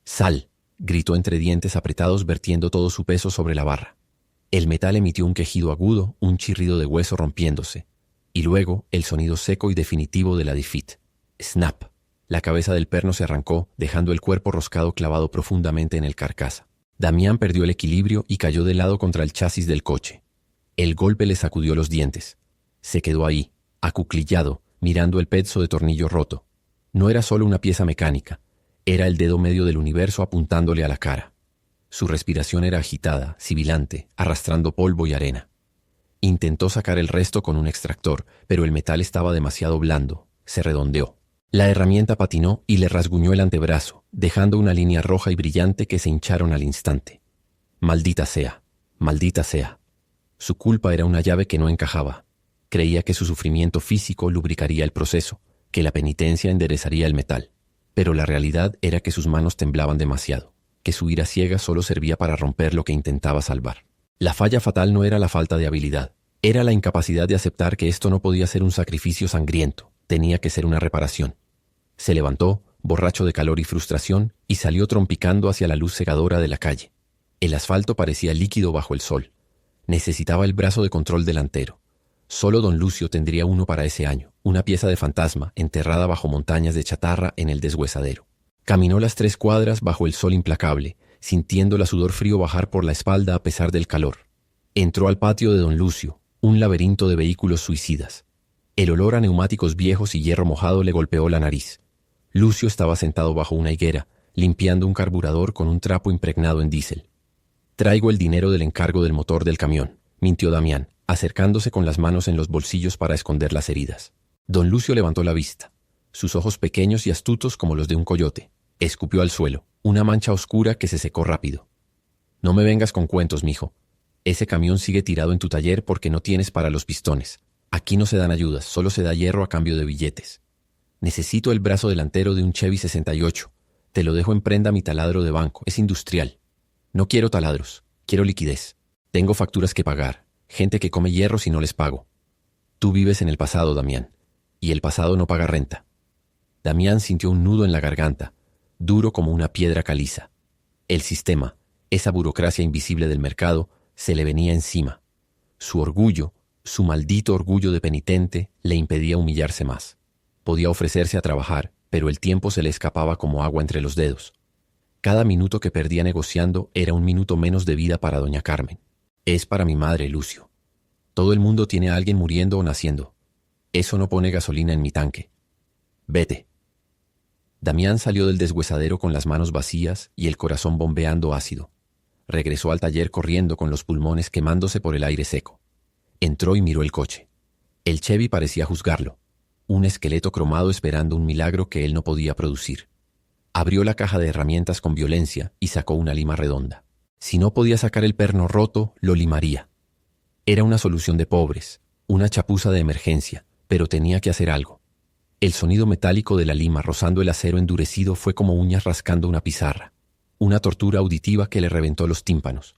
«¡Sal!», gritó entre dientes apretados vertiendo todo su peso sobre la barra. El metal emitió un quejido agudo, un chirrido de hueso rompiéndose. Y luego el sonido seco y definitivo de la DeFit. ¡Snap! La cabeza del perno se arrancó, dejando el cuerpo roscado clavado profundamente en el carcasa. Damián perdió el equilibrio y cayó de lado contra el chasis del coche. El golpe le sacudió los dientes. Se quedó ahí, acuclillado, mirando el pezzo de tornillo roto. No era solo una pieza mecánica, era el dedo medio del universo apuntándole a la cara. Su respiración era agitada, sibilante, arrastrando polvo y arena. Intentó sacar el resto con un extractor, pero el metal estaba demasiado blando. Se redondeó. La herramienta patinó y le rasguñó el antebrazo, dejando una línea roja y brillante que se hincharon al instante. Maldita sea, maldita sea. Su culpa era una llave que no encajaba. Creía que su sufrimiento físico lubricaría el proceso, que la penitencia enderezaría el metal. Pero la realidad era que sus manos temblaban demasiado, que su ira ciega solo servía para romper lo que intentaba salvar. La falla fatal no era la falta de habilidad, era la incapacidad de aceptar que esto no podía ser un sacrificio sangriento, tenía que ser una reparación. Se levantó, borracho de calor y frustración, y salió trompicando hacia la luz cegadora de la calle. El asfalto parecía líquido bajo el sol. Necesitaba el brazo de control delantero. Solo don Lucio tendría uno para ese año, una pieza de fantasma enterrada bajo montañas de chatarra en el deshuesadero. Caminó las 3 cuadras bajo el sol implacable, sintiendo el sudor frío bajar por la espalda a pesar del calor. Entró al patio de don Lucio, un laberinto de vehículos suicidas. El olor a neumáticos viejos y hierro mojado le golpeó la nariz. Lucio estaba sentado bajo una higuera, limpiando un carburador con un trapo impregnado en diésel. «Traigo el dinero del encargo del motor del camión», mintió Damián, acercándose con las manos en los bolsillos para esconder las heridas. Don Lucio levantó la vista, sus ojos pequeños y astutos como los de un coyote. Escupió al suelo, una mancha oscura que se secó rápido. «No me vengas con cuentos, mijo. Ese camión sigue tirado en tu taller porque no tienes para los pistones. Aquí no se dan ayudas, solo se da hierro a cambio de billetes. Necesito el brazo delantero de un Chevy 68. Te lo dejo en prenda mi taladro de banco, es industrial. No quiero taladros, quiero liquidez. Tengo facturas que pagar, gente que come hierro si no les pago. Tú vives en el pasado, Damián, y el pasado no paga renta». Damián sintió un nudo en la garganta, duro como una piedra caliza. El sistema, esa burocracia invisible del mercado, se le venía encima. Su orgullo, su maldito orgullo de penitente, le impedía humillarse más. Podía ofrecerse a trabajar, pero el tiempo se le escapaba como agua entre los dedos. Cada minuto que perdía negociando era un minuto menos de vida para doña Carmen. «Es para mi madre, Lucio. Todo el mundo tiene a alguien muriendo o naciendo. Eso no pone gasolina en mi tanque. Vete». Damián salió del deshuesadero con las manos vacías y el corazón bombeando ácido. Regresó al taller corriendo con los pulmones quemándose por el aire seco. Entró y miró el coche. El Chevy parecía juzgarlo, un esqueleto cromado esperando un milagro que él no podía producir. Abrió la caja de herramientas con violencia y sacó una lima redonda. Si no podía sacar el perno roto, lo limaría. Era una solución de pobres, una chapuza de emergencia, pero tenía que hacer algo. El sonido metálico de la lima rozando el acero endurecido fue como uñas rascando una pizarra, una tortura auditiva que le reventó los tímpanos.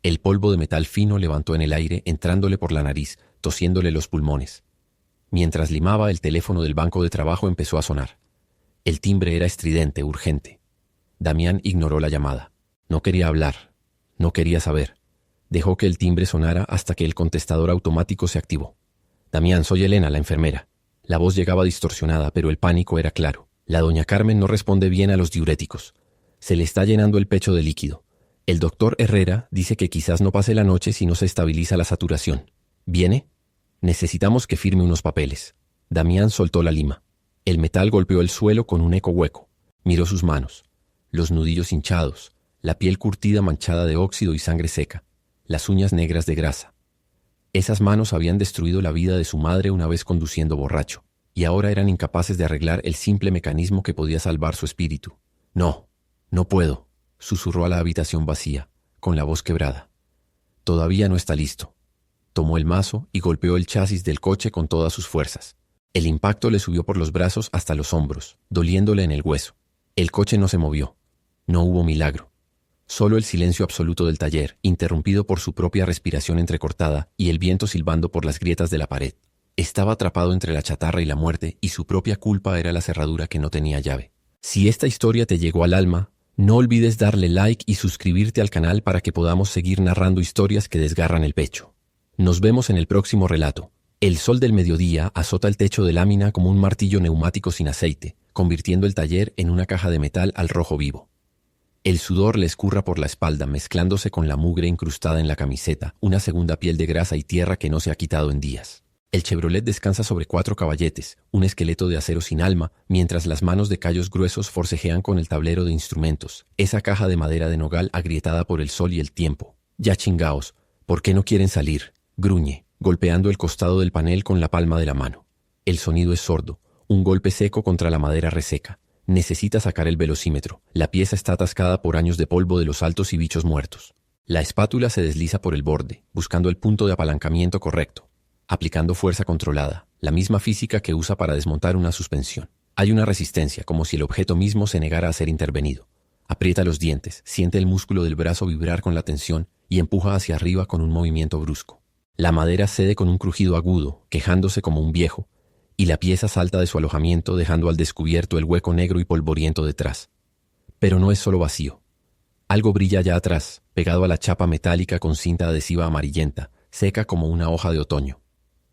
El polvo de metal fino levantó en el aire, entrándole por la nariz, tosiéndole los pulmones. Mientras limaba, el teléfono del banco de trabajo empezó a sonar. El timbre era estridente, urgente. Damián ignoró la llamada. No quería hablar, no quería saber. Dejó que el timbre sonara hasta que el contestador automático se activó. «Damián, soy Elena, la enfermera». La voz llegaba distorsionada, pero el pánico era claro. La doña Carmen no responde bien a los diuréticos. Se le está llenando el pecho de líquido. El doctor Herrera dice que quizás no pase la noche si no se estabiliza la saturación. ¿Viene? Necesitamos que firme unos papeles. Damián soltó la lima. El metal golpeó el suelo con un eco hueco. Miró sus manos. Los nudillos hinchados, la piel curtida manchada de óxido y sangre seca, las uñas negras de grasa. Esas manos habían destruido la vida de su madre una vez conduciendo borracho, y ahora eran incapaces de arreglar el simple mecanismo que podía salvar su espíritu. No, no puedo, susurró a la habitación vacía, con la voz quebrada. Todavía no está listo. Tomó el mazo y golpeó el chasis del coche con todas sus fuerzas. El impacto le subió por los brazos hasta los hombros, doliéndole en el hueso. El coche no se movió. No hubo milagro. Solo el silencio absoluto del taller, interrumpido por su propia respiración entrecortada y el viento silbando por las grietas de la pared. Estaba atrapado entre la chatarra y la muerte, y su propia culpa era la cerradura que no tenía llave. Si esta historia te llegó al alma, no olvides darle like y suscribirte al canal para que podamos seguir narrando historias que desgarran el pecho. Nos vemos en el próximo relato. El sol del mediodía azota el techo de lámina como un martillo neumático sin aceite, convirtiendo el taller en una caja de metal al rojo vivo. El sudor le escurra por la espalda, mezclándose con la mugre incrustada en la camiseta, una segunda piel de grasa y tierra que no se ha quitado en días. El Chevrolet descansa sobre 4 caballetes, un esqueleto de acero sin alma, mientras las manos de callos gruesos forcejean con el tablero de instrumentos, esa caja de madera de nogal agrietada por el sol y el tiempo. Ya chingaos, ¿por qué no quieren salir? Gruñe, golpeando el costado del panel con la palma de la mano. El sonido es sordo, un golpe seco contra la madera reseca. Necesita sacar el velocímetro. La pieza está atascada por años de polvo de los altos y bichos muertos. La espátula se desliza por el borde, buscando el punto de apalancamiento correcto, aplicando fuerza controlada, la misma física que usa para desmontar una suspensión. Hay una resistencia, como si el objeto mismo se negara a ser intervenido. Aprieta los dientes, siente el músculo del brazo vibrar con la tensión y empuja hacia arriba con un movimiento brusco. La madera cede con un crujido agudo, quejándose como un viejo, y la pieza salta de su alojamiento dejando al descubierto el hueco negro y polvoriento detrás. Pero no es solo vacío. Algo brilla allá atrás, pegado a la chapa metálica con cinta adhesiva amarillenta, seca como una hoja de otoño.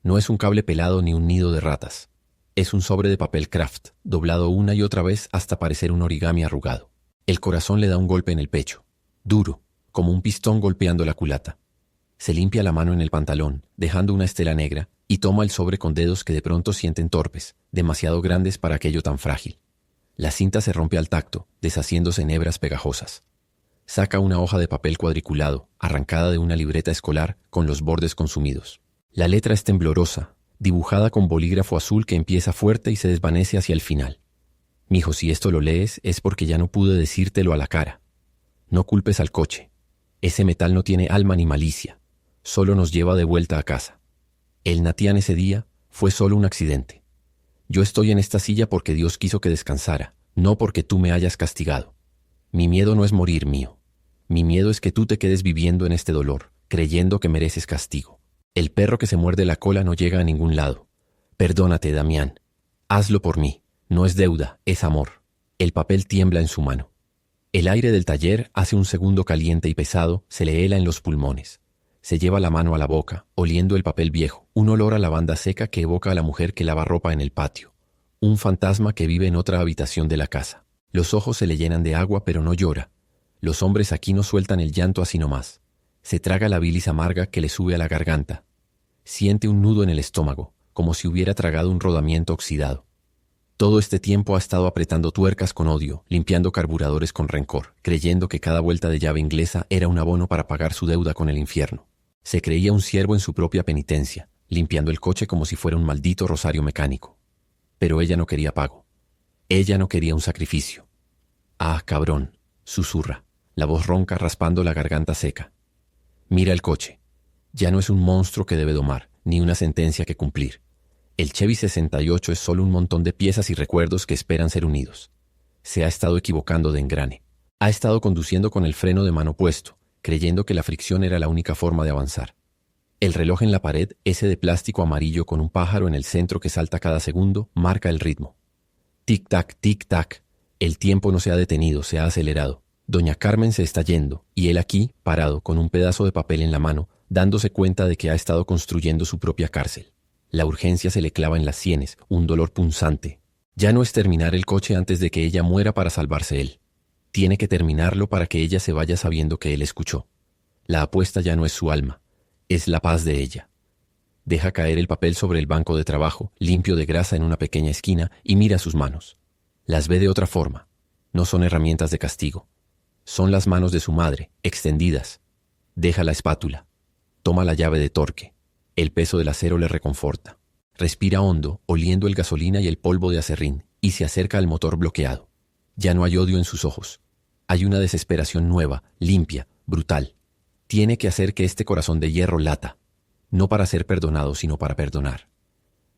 No es un cable pelado ni un nido de ratas. Es un sobre de papel craft, doblado una y otra vez hasta parecer un origami arrugado. El corazón le da un golpe en el pecho, duro, como un pistón golpeando la culata. Se limpia la mano en el pantalón, dejando una estela negra, y toma el sobre con dedos que de pronto sienten torpes, demasiado grandes para aquello tan frágil. La cinta se rompe al tacto, deshaciéndose en hebras pegajosas. Saca una hoja de papel cuadriculado, arrancada de una libreta escolar con los bordes consumidos. La letra es temblorosa, dibujada con bolígrafo azul que empieza fuerte y se desvanece hacia el final. Mijo, si esto lo lees es porque ya no pude decírtelo a la cara. No culpes al coche. Ese metal no tiene alma ni malicia. Solo nos lleva de vuelta a casa. El Natian ese día fue solo un accidente. Yo estoy en esta silla porque Dios quiso que descansara, no porque tú me hayas castigado. Mi miedo no es morir, mío. Mi miedo es que tú te quedes viviendo en este dolor, creyendo que mereces castigo. El perro que se muerde la cola no llega a ningún lado. Perdónate, Damián. Hazlo por mí. No es deuda, es amor. El papel tiembla en su mano. El aire del taller hace un segundo caliente y pesado, se le hela en los pulmones. Se lleva la mano a la boca, oliendo el papel viejo, un olor a lavanda seca que evoca a la mujer que lava ropa en el patio. Un fantasma que vive en otra habitación de la casa. Los ojos se le llenan de agua, pero no llora. Los hombres aquí no sueltan el llanto así nomás. Se traga la bilis amarga que le sube a la garganta. Siente un nudo en el estómago, como si hubiera tragado un rodamiento oxidado. Todo este tiempo ha estado apretando tuercas con odio, limpiando carburadores con rencor, creyendo que cada vuelta de llave inglesa era un abono para pagar su deuda con el infierno. Se creía un siervo en su propia penitencia, limpiando el coche como si fuera un maldito rosario mecánico. Pero ella no quería pago. Ella no quería un sacrificio. «Ah, cabrón», susurra, la voz ronca raspando la garganta seca. Mira el coche. Ya no es un monstruo que debe domar, ni una sentencia que cumplir. El Chevy 68 es solo un montón de piezas y recuerdos que esperan ser unidos. Se ha estado equivocando de engrane. Ha estado conduciendo con el freno de mano puesto, creyendo que la fricción era la única forma de avanzar. El reloj en la pared, ese de plástico amarillo con un pájaro en el centro que salta cada segundo, marca el ritmo. Tic-tac, tic-tac. El tiempo no se ha detenido, se ha acelerado. Doña Carmen se está yendo, y él aquí, parado, con un pedazo de papel en la mano, dándose cuenta de que ha estado construyendo su propia cárcel. La urgencia se le clava en las sienes, un dolor punzante. Ya no es terminar el coche antes de que ella muera para salvarse él. Tiene que terminarlo para que ella se vaya sabiendo que él escuchó. La apuesta ya no es su alma, es la paz de ella. Deja caer el papel sobre el banco de trabajo, limpio de grasa en una pequeña esquina, y mira sus manos. Las ve de otra forma. No son herramientas de castigo. Son las manos de su madre, extendidas. Deja la espátula. Toma la llave de torque. El peso del acero le reconforta. Respira hondo, oliendo el gasolina y el polvo de acerrín, y se acerca al motor bloqueado. Ya no hay odio en sus ojos. Hay una desesperación nueva, limpia, brutal. Tiene que hacer que este corazón de hierro lata. No para ser perdonado, sino para perdonar.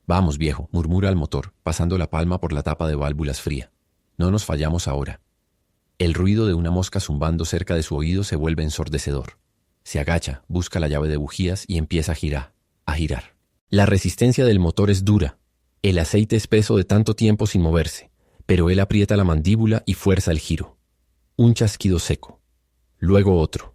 «Vamos, viejo», murmura al motor, pasando la palma por la tapa de válvulas fría. «No nos fallamos ahora». El ruido de una mosca zumbando cerca de su oído se vuelve ensordecedor. Se agacha, busca la llave de bujías y empieza a girar. La resistencia del motor es dura. El aceite espeso de tanto tiempo sin moverse, pero él aprieta la mandíbula y fuerza el giro. Un chasquido seco. Luego otro.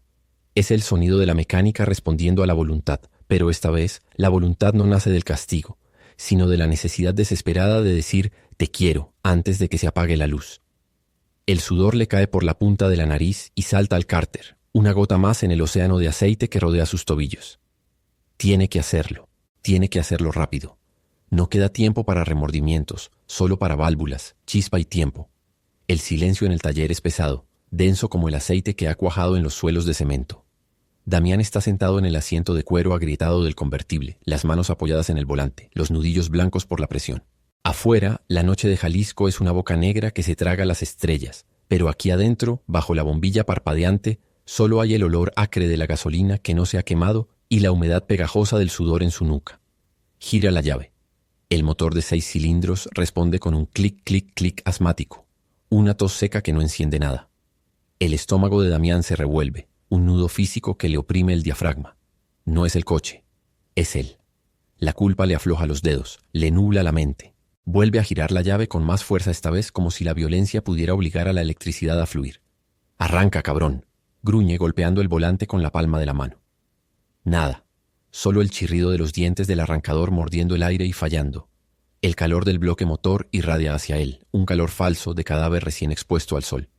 Es el sonido de la mecánica respondiendo a la voluntad, pero esta vez la voluntad no nace del castigo, sino de la necesidad desesperada de decir «te quiero» antes de que se apague la luz. El sudor le cae por la punta de la nariz y salta al cárter, una gota más en el océano de aceite que rodea sus tobillos. Tiene que hacerlo rápido. No queda tiempo para remordimientos, solo para válvulas, chispa y tiempo. El silencio en el taller es pesado, denso como el aceite que ha cuajado en los suelos de cemento. Damián está sentado en el asiento de cuero agrietado del convertible, las manos apoyadas en el volante, los nudillos blancos por la presión. Afuera, la noche de Jalisco es una boca negra que se traga las estrellas, pero aquí adentro, bajo la bombilla parpadeante, solo hay el olor acre de la gasolina que no se ha quemado y la humedad pegajosa del sudor en su nuca. Gira la llave. El motor de 6 cilindros responde con un clic, clic, clic asmático, una tos seca que no enciende nada. El estómago de Damián se revuelve, un nudo físico que le oprime el diafragma. No es el coche, es él. La culpa le afloja los dedos, le nubla la mente. Vuelve a girar la llave con más fuerza esta vez, como si la violencia pudiera obligar a la electricidad a fluir. «Arranca, cabrón», gruñe golpeando el volante con la palma de la mano. Nada, solo el chirrido de los dientes del arrancador mordiendo el aire y fallando. El calor del bloque motor irradia hacia él, un calor falso de cadáver recién expuesto al sol.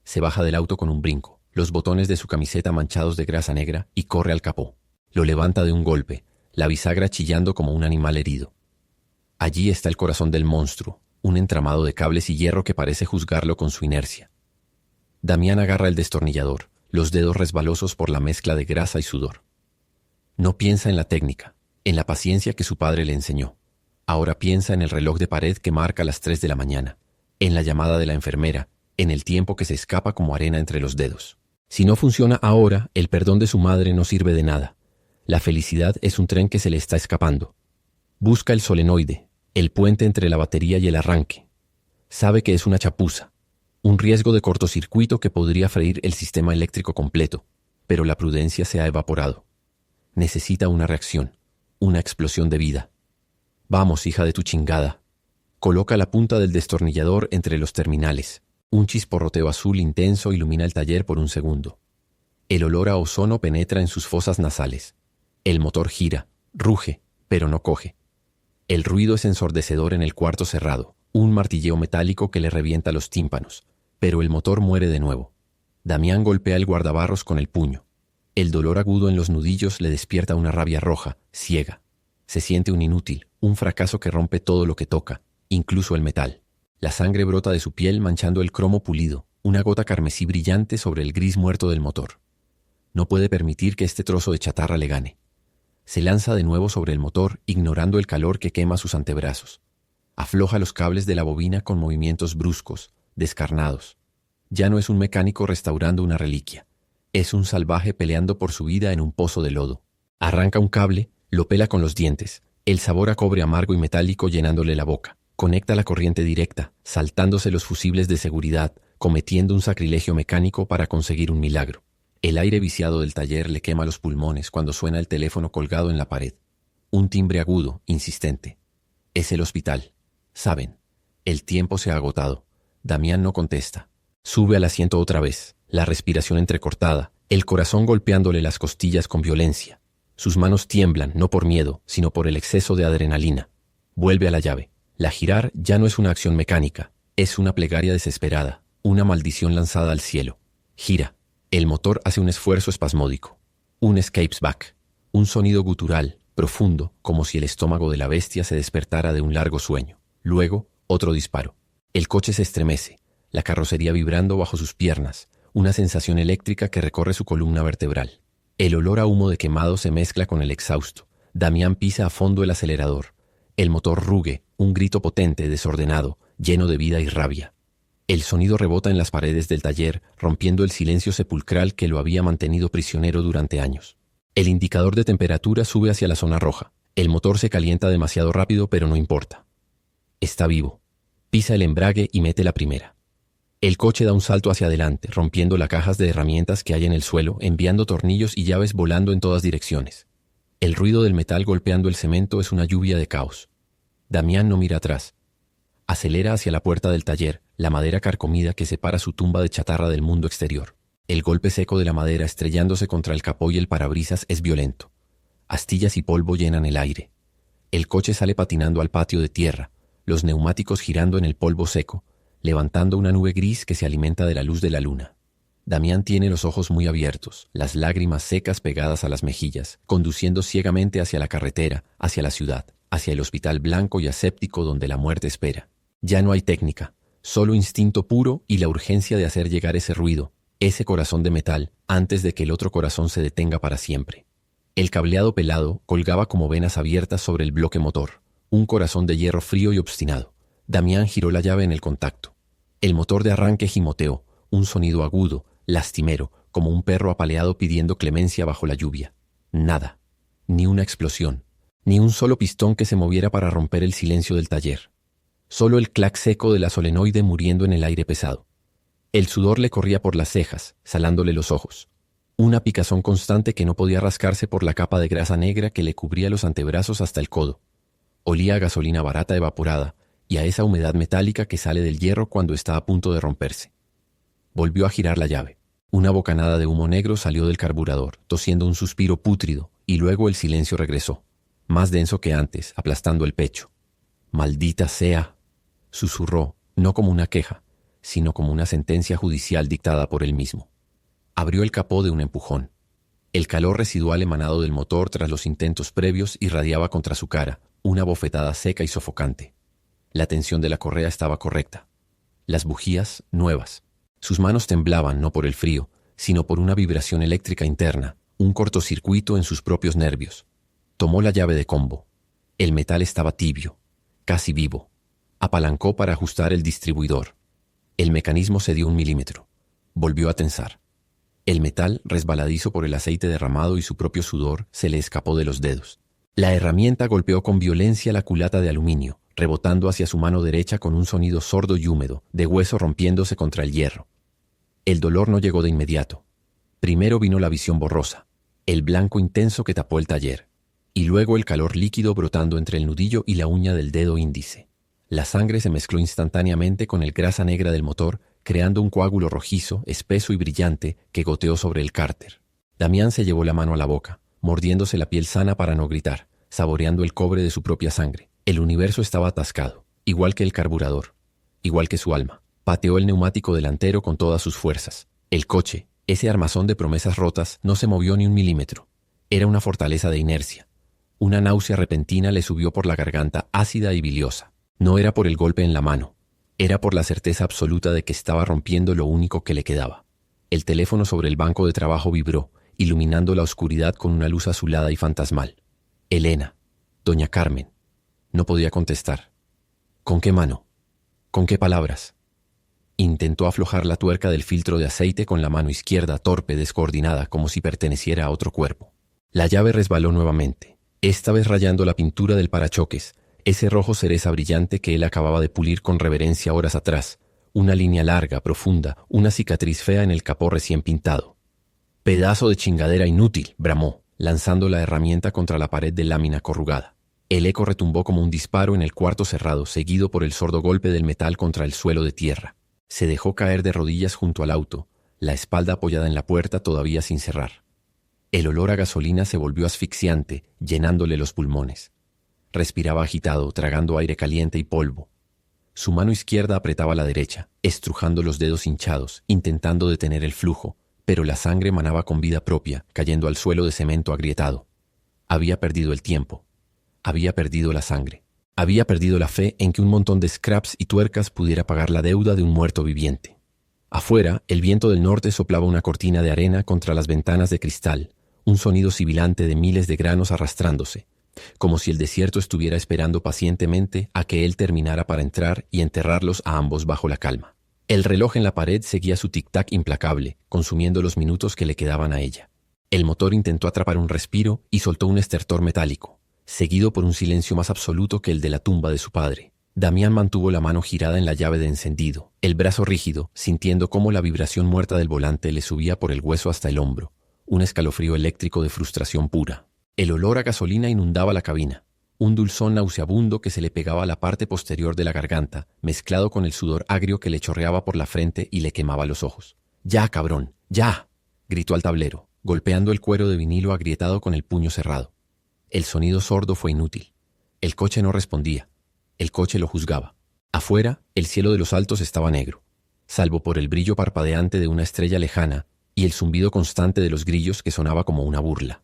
Se baja del auto con un brinco, los botones de su camiseta manchados de grasa negra, y corre al capó. Lo levanta de un golpe, la bisagra chillando como un animal herido. Allí está el corazón del monstruo, un entramado de cables y hierro que parece juzgarlo con su inercia. Damián agarra el destornillador, los dedos resbalosos por la mezcla de grasa y sudor. No piensa en la técnica, en la paciencia que su padre le enseñó. Ahora piensa en el reloj de pared que marca las 3 de la mañana, en la llamada de la enfermera, en el tiempo que se escapa como arena entre los dedos. Si no funciona ahora, el perdón de su madre no sirve de nada. La felicidad es un tren que se le está escapando. Busca el solenoide, el puente entre la batería y el arranque. Sabe que es una chapuza, un riesgo de cortocircuito que podría freír el sistema eléctrico completo, pero la prudencia se ha evaporado. Necesita una reacción, una explosión de vida. «Vamos, hija de tu chingada». Coloca la punta del destornillador entre los terminales. Un chisporroteo azul intenso ilumina el taller por un segundo. El olor a ozono penetra en sus fosas nasales. El motor gira, ruge, pero no coge. El ruido es ensordecedor en el cuarto cerrado, un martilleo metálico que le revienta los tímpanos, pero el motor muere de nuevo. Damián golpea el guardabarros con el puño. El dolor agudo en los nudillos le despierta una rabia roja, ciega. Se siente un inútil, un fracaso que rompe todo lo que toca, incluso el metal. La sangre brota de su piel manchando el cromo pulido, una gota carmesí brillante sobre el gris muerto del motor. No puede permitir que este trozo de chatarra le gane. Se lanza de nuevo sobre el motor, ignorando el calor que quema sus antebrazos. Afloja los cables de la bobina con movimientos bruscos, descarnados. Ya no es un mecánico restaurando una reliquia. Es un salvaje peleando por su vida en un pozo de lodo. Arranca un cable, lo pela con los dientes, el sabor a cobre amargo y metálico llenándole la boca. Conecta la corriente directa, saltándose los fusibles de seguridad, cometiendo un sacrilegio mecánico para conseguir un milagro. El aire viciado del taller le quema los pulmones cuando suena el teléfono colgado en la pared. Un timbre agudo, insistente. Es el hospital. Saben, el tiempo se ha agotado. Damián no contesta. Sube al asiento otra vez, la respiración entrecortada, el corazón golpeándole las costillas con violencia. Sus manos tiemblan, no por miedo, sino por el exceso de adrenalina. Vuelve a la llave. La girar ya no es una acción mecánica, es una plegaria desesperada, Una maldición lanzada al cielo. Gira. El motor hace un esfuerzo espasmódico. Un escapes back. Un sonido gutural, profundo, como si el estómago de la bestia se despertara de un largo sueño. Luego, otro disparo. El coche se estremece, la carrocería vibrando bajo sus piernas, una sensación eléctrica que recorre su columna vertebral. El olor a humo de quemado se mezcla con el exhausto. Damián pisa a fondo el acelerador. El motor ruge, un grito potente, desordenado, lleno de vida y rabia. El sonido rebota en las paredes del taller, rompiendo el silencio sepulcral que lo había mantenido prisionero durante años. El indicador de temperatura sube hacia la zona roja. El motor se calienta demasiado rápido, pero no importa. Está vivo. Pisa el embrague y mete la primera. El coche da un salto hacia adelante, rompiendo las cajas de herramientas que hay en el suelo, enviando tornillos y llaves volando en todas direcciones. El ruido del metal golpeando el cemento es una lluvia de caos. Damián no mira atrás. Acelera hacia la puerta del taller, la madera carcomida que separa su tumba de chatarra del mundo exterior. El golpe seco de la madera estrellándose contra el capó y el parabrisas es violento. Astillas y polvo llenan el aire. El coche sale patinando al patio de tierra, los neumáticos girando en el polvo seco, levantando una nube gris que se alimenta de la luz de la luna. Damián tiene los ojos muy abiertos, las lágrimas secas pegadas a las mejillas, conduciendo ciegamente hacia la carretera, hacia la ciudad, hacia el hospital blanco y aséptico donde la muerte espera. Ya no hay técnica, solo instinto puro y la urgencia de hacer llegar ese ruido, ese corazón de metal, antes de que el otro corazón se detenga para siempre. El cableado pelado colgaba como venas abiertas sobre el bloque motor, un corazón de hierro frío y obstinado. Damián giró la llave en el contacto. El motor de arranque gimoteó, un sonido agudo, lastimero, como un perro apaleado pidiendo clemencia bajo la lluvia. Nada, ni una explosión, ni un solo pistón que se moviera para romper el silencio del taller. Solo el clac seco de la solenoide muriendo en el aire pesado. El sudor le corría por las cejas, salándole los ojos. Una picazón constante que no podía rascarse por la capa de grasa negra que le cubría los antebrazos hasta el codo. Olía a gasolina barata evaporada y a esa humedad metálica que sale del hierro cuando está a punto de romperse. Volvió a girar la llave. Una bocanada de humo negro salió del carburador, tosiendo un suspiro pútrido, y luego el silencio regresó, más denso que antes, aplastando el pecho. «Maldita sea», susurró, no como una queja, sino como una sentencia judicial dictada por él mismo. Abrió el capó de un empujón. El calor residual emanado del motor tras los intentos previos irradiaba contra su cara, una bofetada seca y sofocante. La tensión de la correa estaba correcta. Las bujías, nuevas. Sus manos temblaban no por el frío, sino por una vibración eléctrica interna, un cortocircuito en sus propios nervios. Tomó la llave de combo. El metal estaba tibio, casi vivo. Apalancó para ajustar el distribuidor. El mecanismo cedió 1 milímetro. Volvió a tensar. El metal, resbaladizo por el aceite derramado y su propio sudor, se le escapó de los dedos. La herramienta golpeó con violencia la culata de aluminio, rebotando hacia su mano derecha con un sonido sordo y húmedo, de hueso rompiéndose contra el hierro. El dolor no llegó de inmediato. Primero vino la visión borrosa, el blanco intenso que tapó el taller, y luego el calor líquido brotando entre el nudillo y la uña del dedo índice. La sangre se mezcló instantáneamente con el grasa negra del motor, creando un coágulo rojizo, espeso y brillante que goteó sobre el cárter. Damián se llevó la mano a la boca, mordiéndose la piel sana para no gritar, saboreando el cobre de su propia sangre. El universo estaba atascado, igual que el carburador, igual que su alma. Pateó el neumático delantero con todas sus fuerzas. El coche, ese armazón de promesas rotas, no se movió ni 1 milímetro. Era una fortaleza de inercia. Una náusea repentina le subió por la garganta, ácida y biliosa. No era por el golpe en la mano. Era por la certeza absoluta de que estaba rompiendo lo único que le quedaba. El teléfono sobre el banco de trabajo vibró, iluminando la oscuridad con una luz azulada y fantasmal. Elena, doña Carmen. No podía contestar. ¿Con qué mano? ¿Con qué palabras? Intentó aflojar la tuerca del filtro de aceite con la mano izquierda, torpe, descoordinada, como si perteneciera a otro cuerpo. La llave resbaló nuevamente, esta vez rayando la pintura del parachoques, ese rojo cereza brillante que él acababa de pulir con reverencia horas atrás, una línea larga, profunda, una cicatriz fea en el capó recién pintado. «Pedazo de chingadera inútil», bramó, lanzando la herramienta contra la pared de lámina corrugada. El eco retumbó como un disparo en el cuarto cerrado, seguido por el sordo golpe del metal contra el suelo de tierra. Se dejó caer de rodillas junto al auto, la espalda apoyada en la puerta todavía sin cerrar. El olor a gasolina se volvió asfixiante, llenándole los pulmones. Respiraba agitado, tragando aire caliente y polvo. Su mano izquierda apretaba la derecha, estrujando los dedos hinchados, intentando detener el flujo, pero la sangre manaba con vida propia, cayendo al suelo de cemento agrietado. Había perdido el tiempo. Había perdido la sangre. Había perdido la fe en que un montón de scraps y tuercas pudiera pagar la deuda de un muerto viviente. Afuera, el viento del norte soplaba una cortina de arena contra las ventanas de cristal, un sonido sibilante de miles de granos arrastrándose, como si el desierto estuviera esperando pacientemente a que él terminara para entrar y enterrarlos a ambos bajo la calma. El reloj en la pared seguía su tic-tac implacable, consumiendo los minutos que le quedaban a ella. El motor intentó atrapar un respiro y soltó un estertor metálico, seguido por un silencio más absoluto que el de la tumba de su padre. Damián mantuvo la mano girada en la llave de encendido, el brazo rígido, sintiendo cómo la vibración muerta del volante le subía por el hueso hasta el hombro, un escalofrío eléctrico de frustración pura. El olor a gasolina inundaba la cabina, un dulzón nauseabundo que se le pegaba a la parte posterior de la garganta, mezclado con el sudor agrio que le chorreaba por la frente y le quemaba los ojos. «¡Ya, cabrón! ¡Ya!», gritó al tablero, golpeando el cuero de vinilo agrietado con el puño cerrado. El sonido sordo fue inútil. El coche no respondía. El coche lo juzgaba. Afuera, el cielo de los altos estaba negro, salvo por el brillo parpadeante de una estrella lejana y el zumbido constante de los grillos que sonaba como una burla.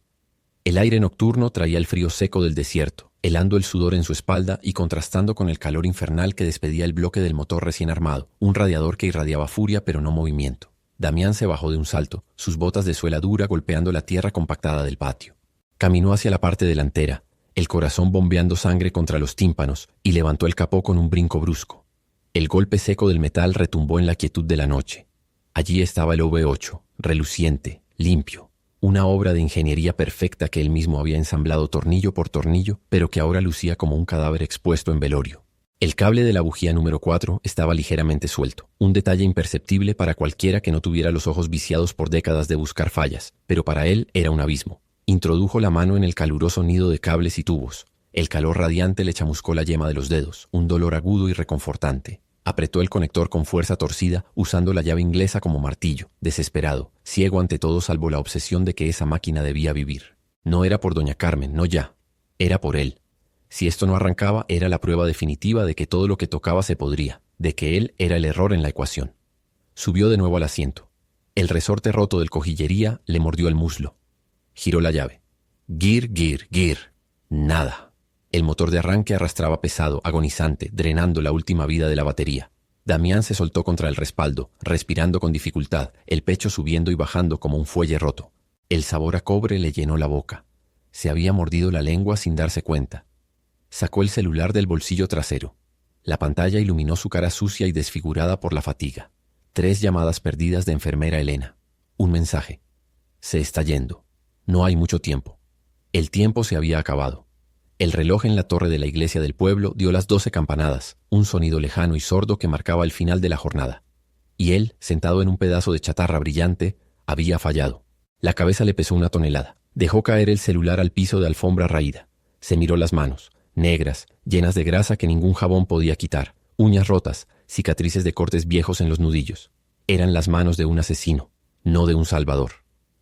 El aire nocturno traía el frío seco del desierto, helando el sudor en su espalda y contrastando con el calor infernal que despedía el bloque del motor recién armado, un radiador que irradiaba furia pero no movimiento. Damián se bajó de un salto, sus botas de suela dura golpeando la tierra compactada del patio. Caminó hacia la parte delantera, el corazón bombeando sangre contra los tímpanos, y levantó el capó con un brinco brusco. El golpe seco del metal retumbó en la quietud de la noche. Allí estaba el V8, reluciente, limpio, una obra de ingeniería perfecta que él mismo había ensamblado tornillo por tornillo, pero que ahora lucía como un cadáver expuesto en velorio. El cable de la bujía número 4 estaba ligeramente suelto, un detalle imperceptible para cualquiera que no tuviera los ojos viciados por décadas de buscar fallas, pero para él era un abismo. Introdujo la mano en el caluroso nido de cables y tubos. El calor radiante le chamuscó la yema de los dedos, un dolor agudo y reconfortante. Apretó el conector con fuerza torcida, usando la llave inglesa como martillo, desesperado, ciego ante todo salvo la obsesión de que esa máquina debía vivir. No era por doña Carmen, no ya. Era por él. Si esto no arrancaba, era la prueba definitiva de que todo lo que tocaba se podría, de que él era el error en la ecuación. Subió de nuevo al asiento. El resorte roto del cojillería le mordió el muslo. Giró la llave. Gir, gir, gir. Nada. El motor de arranque arrastraba pesado, agonizante, drenando la última vida de la batería. Damián se soltó contra el respaldo, respirando con dificultad, el pecho subiendo y bajando como un fuelle roto. El sabor a cobre le llenó la boca. Se había mordido la lengua sin darse cuenta. Sacó el celular del bolsillo trasero. La pantalla iluminó su cara sucia y desfigurada por la fatiga. 3 llamadas perdidas de enfermera Elena. Un mensaje. Se está yendo. No hay mucho tiempo. El tiempo se había acabado. El reloj en la torre de la iglesia del pueblo dio las 12 campanadas, un sonido lejano y sordo que marcaba el final de la jornada. Y él, sentado en un pedazo de chatarra brillante, había fallado. La cabeza le pesó una tonelada. Dejó caer el celular al piso de alfombra raída. Se miró las manos, negras, llenas de grasa que ningún jabón podía quitar, uñas rotas, cicatrices de cortes viejos en los nudillos. Eran las manos de un asesino, no de un salvador.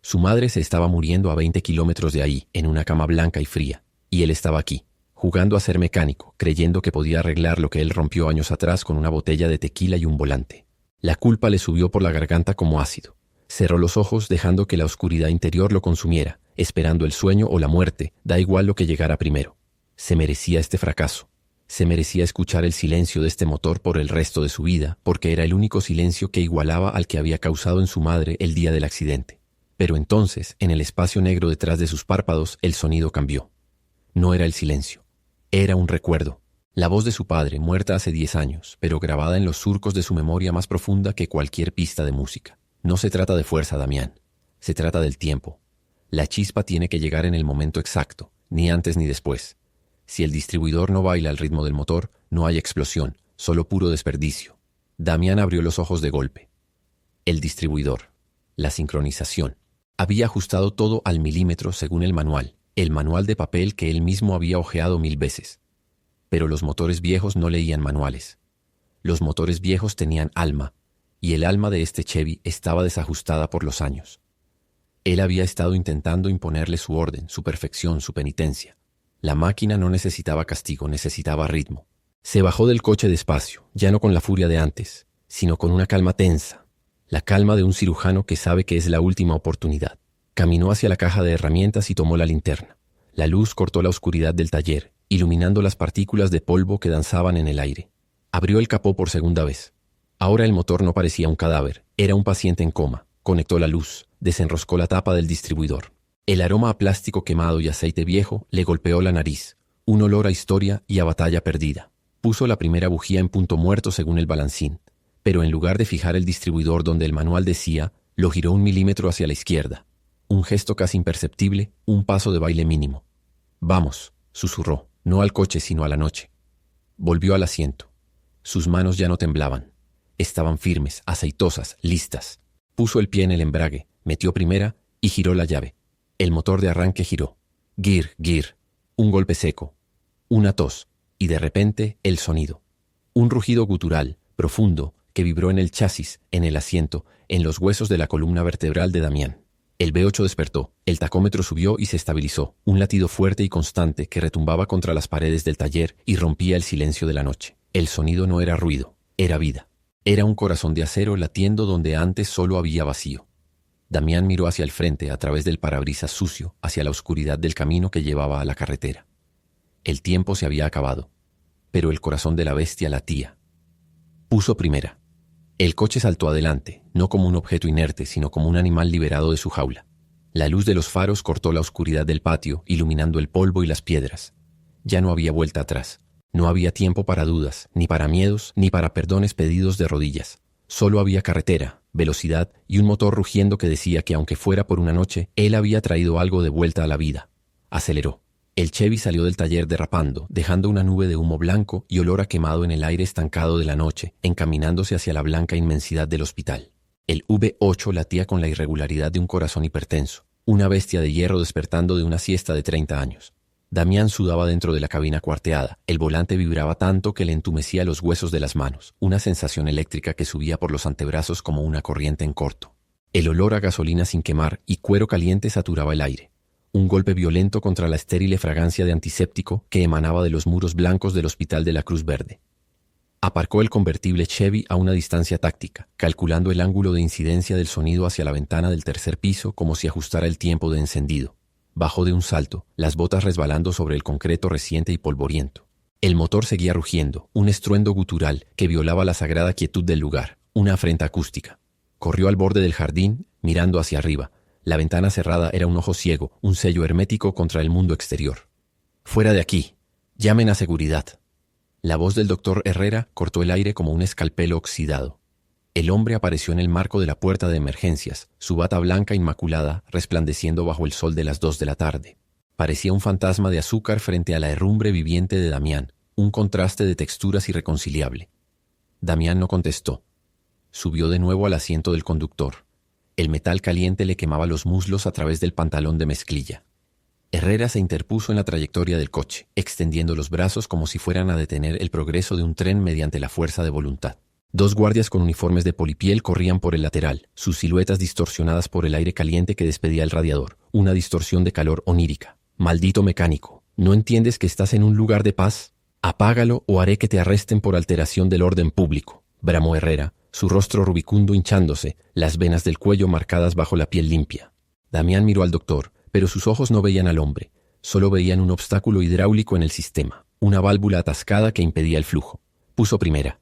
Su madre se estaba muriendo a 20 kilómetros de ahí, en una cama blanca y fría, y él estaba aquí, jugando a ser mecánico, creyendo que podía arreglar lo que él rompió años atrás con una botella de tequila y un volante. La culpa le subió por la garganta como ácido. Cerró los ojos dejando que la oscuridad interior lo consumiera, esperando el sueño o la muerte, da igual lo que llegara primero. Se merecía este fracaso. Se merecía escuchar el silencio de este motor por el resto de su vida, porque era el único silencio que igualaba al que había causado en su madre el día del accidente. Pero entonces, en el espacio negro detrás de sus párpados, el sonido cambió. No era el silencio. Era un recuerdo. La voz de su padre, muerta hace 10 años, pero grabada en los surcos de su memoria más profunda que cualquier pista de música. No se trata de fuerza, Damián. Se trata del tiempo. La chispa tiene que llegar en el momento exacto, ni antes ni después. Si el distribuidor no baila al ritmo del motor, no hay explosión, solo puro desperdicio. Damián abrió los ojos de golpe. El distribuidor. La sincronización. Había ajustado todo al milímetro según el manual de papel que él mismo había hojeado 1000 veces. Pero los motores viejos no leían manuales. Los motores viejos tenían alma, y el alma de este Chevy estaba desajustada por los años. Él había estado intentando imponerle su orden, su perfección, su penitencia. La máquina no necesitaba castigo, necesitaba ritmo. Se bajó del coche despacio, ya no con la furia de antes, sino con una calma tensa, la calma de un cirujano que sabe que es la última oportunidad. Caminó hacia la caja de herramientas y tomó la linterna. La luz cortó la oscuridad del taller, iluminando las partículas de polvo que danzaban en el aire. Abrió el capó por segunda vez. Ahora el motor no parecía un cadáver, era un paciente en coma. Conectó la luz, desenroscó la tapa del distribuidor. El aroma a plástico quemado y aceite viejo le golpeó la nariz, un olor a historia y a batalla perdida. Puso la primera bujía en punto muerto según el balancín, pero en lugar de fijar el distribuidor donde el manual decía, lo giró 1 milímetro hacia la izquierda. Un gesto casi imperceptible, un paso de baile mínimo. «Vamos», susurró, no al coche sino a la noche. Volvió al asiento. Sus manos ya no temblaban. Estaban firmes, aceitosas, listas. Puso el pie en el embrague, metió primera y giró la llave. El motor de arranque giró. Gir, gir. Un golpe seco. Una tos. Y de repente el sonido. Un rugido gutural, profundo, que vibró en el chasis, en el asiento, en los huesos de la columna vertebral de Damián. El V8 despertó, el tacómetro subió y se estabilizó, un latido fuerte y constante que retumbaba contra las paredes del taller y rompía el silencio de la noche. El sonido no era ruido, era vida. Era un corazón de acero latiendo donde antes solo había vacío. Damián miró hacia el frente a través del parabrisas sucio, hacia la oscuridad del camino que llevaba a la carretera. El tiempo se había acabado, pero el corazón de la bestia latía. Puso primera. El coche saltó adelante, no como un objeto inerte, sino como un animal liberado de su jaula. La luz de los faros cortó la oscuridad del patio, iluminando el polvo y las piedras. Ya no había vuelta atrás. No había tiempo para dudas, ni para miedos, ni para perdones pedidos de rodillas. Solo había carretera, velocidad y un motor rugiendo que decía que aunque fuera por una noche, él había traído algo de vuelta a la vida. Aceleró. El Chevy salió del taller derrapando, dejando una nube de humo blanco y olor a quemado en el aire estancado de la noche, encaminándose hacia la blanca inmensidad del hospital. El V8 latía con la irregularidad de un corazón hipertenso, una bestia de hierro despertando de una siesta de 30 años. Damián sudaba dentro de la cabina cuarteada. El volante vibraba tanto que le entumecía los huesos de las manos, una sensación eléctrica que subía por los antebrazos como una corriente en corto. El olor a gasolina sin quemar y cuero caliente saturaba el aire. Un golpe violento contra la estéril fragancia de antiséptico que emanaba de los muros blancos del Hospital de la Cruz Verde. Aparcó el convertible Chevy a una distancia táctica, calculando el ángulo de incidencia del sonido hacia la ventana del tercer piso como si ajustara el tiempo de encendido. Bajó de un salto, las botas resbalando sobre el concreto reciente y polvoriento. El motor seguía rugiendo, un estruendo gutural que violaba la sagrada quietud del lugar, una afrenta acústica. Corrió al borde del jardín, mirando hacia arriba. La ventana cerrada era un ojo ciego, un sello hermético contra el mundo exterior. «Fuera de aquí. Llamen a seguridad». La voz del doctor Herrera cortó el aire como un escalpelo oxidado. El hombre apareció en el marco de la puerta de emergencias, su bata blanca inmaculada resplandeciendo bajo el sol de las 2 de la tarde. Parecía un fantasma de azúcar frente a la herrumbre viviente de Damián, un contraste de texturas irreconciliable. Damián no contestó. Subió de nuevo al asiento del conductor. El metal caliente le quemaba los muslos a través del pantalón de mezclilla. Herrera se interpuso en la trayectoria del coche, extendiendo los brazos como si fueran a detener el progreso de un tren mediante la fuerza de voluntad. 2 guardias con uniformes de polipiel corrían por el lateral, sus siluetas distorsionadas por el aire caliente que despedía el radiador, una distorsión de calor onírica. «Maldito mecánico, ¿no entiendes que estás en un lugar de paz? Apágalo o haré que te arresten por alteración del orden público», bramó Herrera, su rostro rubicundo hinchándose, las venas del cuello marcadas bajo la piel limpia. Damián miró al doctor, pero sus ojos no veían al hombre, solo veían un obstáculo hidráulico en el sistema, una válvula atascada que impedía el flujo. Puso primera.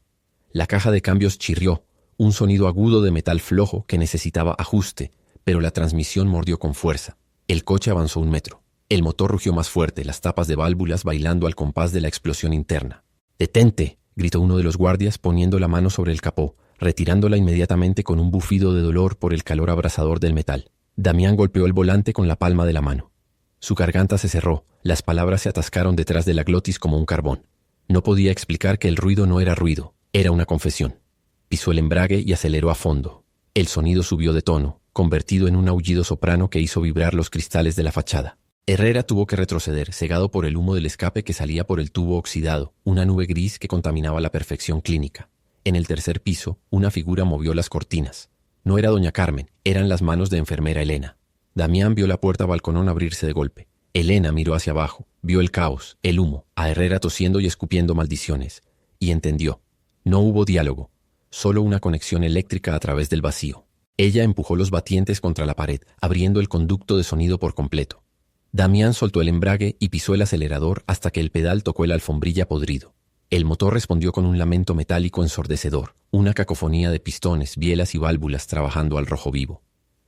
La caja de cambios chirrió, un sonido agudo de metal flojo que necesitaba ajuste, pero la transmisión mordió con fuerza. El coche avanzó 1 metro. El motor rugió más fuerte, las tapas de válvulas bailando al compás de la explosión interna. «¡Detente!», gritó uno de los guardias poniendo la mano sobre el capó, retirándola inmediatamente con un bufido de dolor por el calor abrasador del metal. Damián golpeó el volante con la palma de la mano. Su garganta se cerró, las palabras se atascaron detrás de la glotis como un carbón. No podía explicar que el ruido no era ruido, era una confesión. Pisó el embrague y aceleró a fondo. El sonido subió de tono, convertido en un aullido soprano que hizo vibrar los cristales de la fachada. Herrera tuvo que retroceder, cegado por el humo del escape que salía por el tubo oxidado, una nube gris que contaminaba la perfección clínica. En el tercer piso, una figura movió las cortinas. No era doña Carmen, eran las manos de enfermera Elena. Damián vio la puerta balconón abrirse de golpe. Elena miró hacia abajo, vio el caos, el humo, a Herrera tosiendo y escupiendo maldiciones. y entendió. No hubo diálogo, solo una conexión eléctrica a través del vacío. Ella empujó los batientes contra la pared, abriendo el conducto de sonido por completo. Damián soltó el embrague y pisó el acelerador hasta que el pedal tocó el alfombrilla podrido. El motor respondió con un lamento metálico ensordecedor, una cacofonía de pistones, bielas y válvulas trabajando al rojo vivo.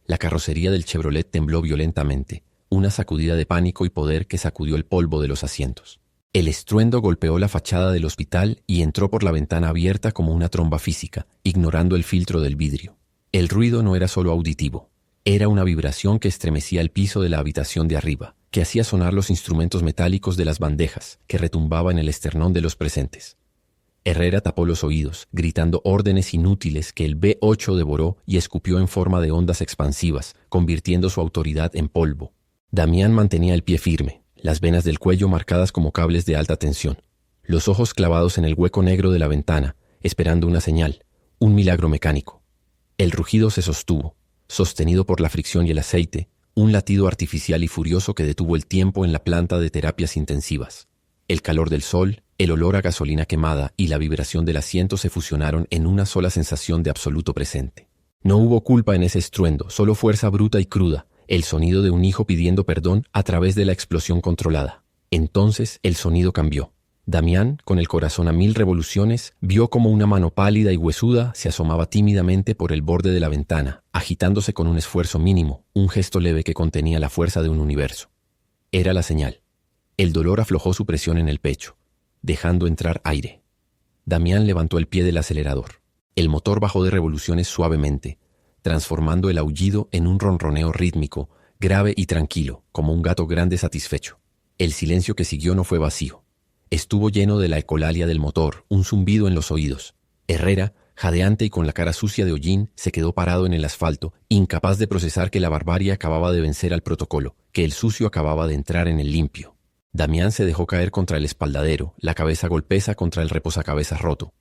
La carrocería del Chevrolet tembló violentamente, una sacudida de pánico y poder que sacudió el polvo de los asientos. El estruendo golpeó la fachada del hospital y entró por la ventana abierta como una tromba física, ignorando el filtro del vidrio. El ruido no era solo auditivo. Era una vibración que estremecía el piso de la habitación de arriba, que hacía sonar los instrumentos metálicos de las bandejas, que retumbaba en el esternón de los presentes. Herrera tapó los oídos, gritando órdenes inútiles que el B8 devoró y escupió en forma de ondas expansivas, convirtiendo su autoridad en polvo. Damián mantenía el pie firme, las venas del cuello marcadas como cables de alta tensión, los ojos clavados en el hueco negro de la ventana, esperando una señal, un milagro mecánico. El rugido se sostuvo, sostenido por la fricción y el aceite, un latido artificial y furioso que detuvo el tiempo en la planta de terapias intensivas. El calor del sol, el olor a gasolina quemada y la vibración del asiento se fusionaron en una sola sensación de absoluto presente. No hubo culpa en ese estruendo, solo fuerza bruta y cruda, el sonido de un hijo pidiendo perdón a través de la explosión controlada. Entonces el sonido cambió. Damián, con el corazón a 1000 revoluciones, vio como una mano pálida y huesuda se asomaba tímidamente por el borde de la ventana, agitándose con un esfuerzo mínimo, un gesto leve que contenía la fuerza de un universo. Era la señal. El dolor aflojó su presión en el pecho, dejando entrar aire. Damián levantó el pie del acelerador. El motor bajó de revoluciones suavemente, transformando el aullido en un ronroneo rítmico, grave y tranquilo, como un gato grande satisfecho. El silencio que siguió no fue vacío. Estuvo lleno de la ecolalia del motor, un zumbido en los oídos. Herrera, jadeante y con la cara sucia de hollín, se quedó parado en el asfalto, incapaz de procesar que la barbarie acababa de vencer al protocolo, que el sucio acababa de entrar en el limpio. Damián se dejó caer contra el espaldadero, la cabeza golpeza contra el reposacabezas roto.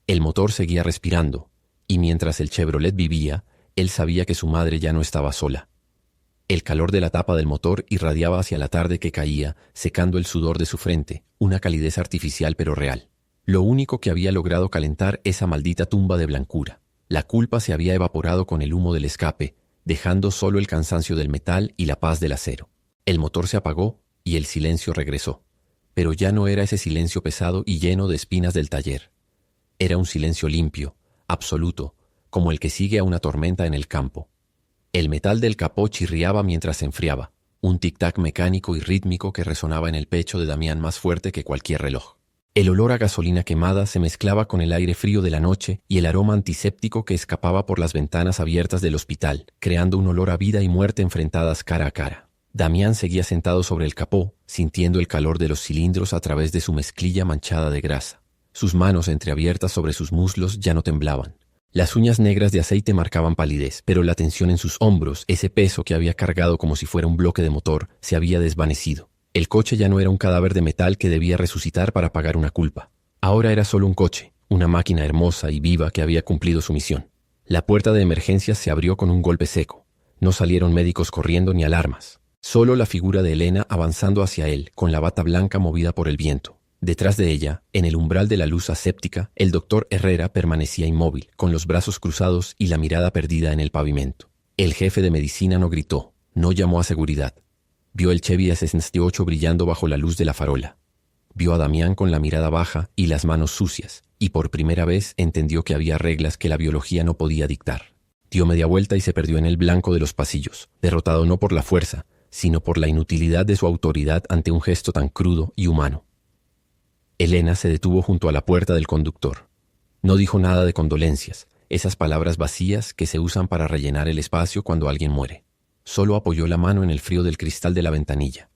El motor seguía respirando, y mientras el Chevrolet vivía, él sabía que su madre ya no estaba sola. El calor de la tapa del motor irradiaba hacia la tarde que caía, secando el sudor de su frente, una calidez artificial pero real. Lo único que había logrado calentar esa maldita tumba de blancura. La culpa se había evaporado con el humo del escape, dejando solo el cansancio del metal y la paz del acero. El motor se apagó y el silencio regresó. Pero ya no era ese silencio pesado y lleno de espinas del taller. Era un silencio limpio, absoluto, como el que sigue a una tormenta en el campo. El metal del capó chirriaba mientras se enfriaba, un tic-tac mecánico y rítmico que resonaba en el pecho de Damián más fuerte que cualquier reloj. El olor a gasolina quemada se mezclaba con el aire frío de la noche y el aroma antiséptico que escapaba por las ventanas abiertas del hospital, creando un olor a vida y muerte enfrentadas cara a cara. Damián seguía sentado sobre el capó, sintiendo el calor de los cilindros a través de su mezclilla manchada de grasa. Sus manos entreabiertas sobre sus muslos ya no temblaban. Las uñas negras de aceite marcaban palidez, pero la tensión en sus hombros, ese peso que había cargado como si fuera un bloque de motor, se había desvanecido. El coche ya no era un cadáver de metal que debía resucitar para pagar una culpa. Ahora era solo un coche, una máquina hermosa y viva que había cumplido su misión. La puerta de emergencias se abrió con un golpe seco. No salieron médicos corriendo ni alarmas. Solo la figura de Elena avanzando hacia él, con la bata blanca movida por el viento. Detrás de ella, en el umbral de la luz aséptica, el doctor Herrera permanecía inmóvil, con los brazos cruzados y la mirada perdida en el pavimento. El jefe de medicina no gritó, no llamó a seguridad. Vio el Chevy S68 brillando bajo la luz de la farola. Vio a Damián con la mirada baja y las manos sucias, y por primera vez entendió que había reglas que la biología no podía dictar. Dio media vuelta y se perdió en el blanco de los pasillos, derrotado no por la fuerza, sino por la inutilidad de su autoridad ante un gesto tan crudo y humano. Elena se detuvo junto a la puerta del conductor. No dijo nada de condolencias, esas palabras vacías que se usan para rellenar el espacio cuando alguien muere. Solo apoyó la mano en el frío del cristal de la ventanilla.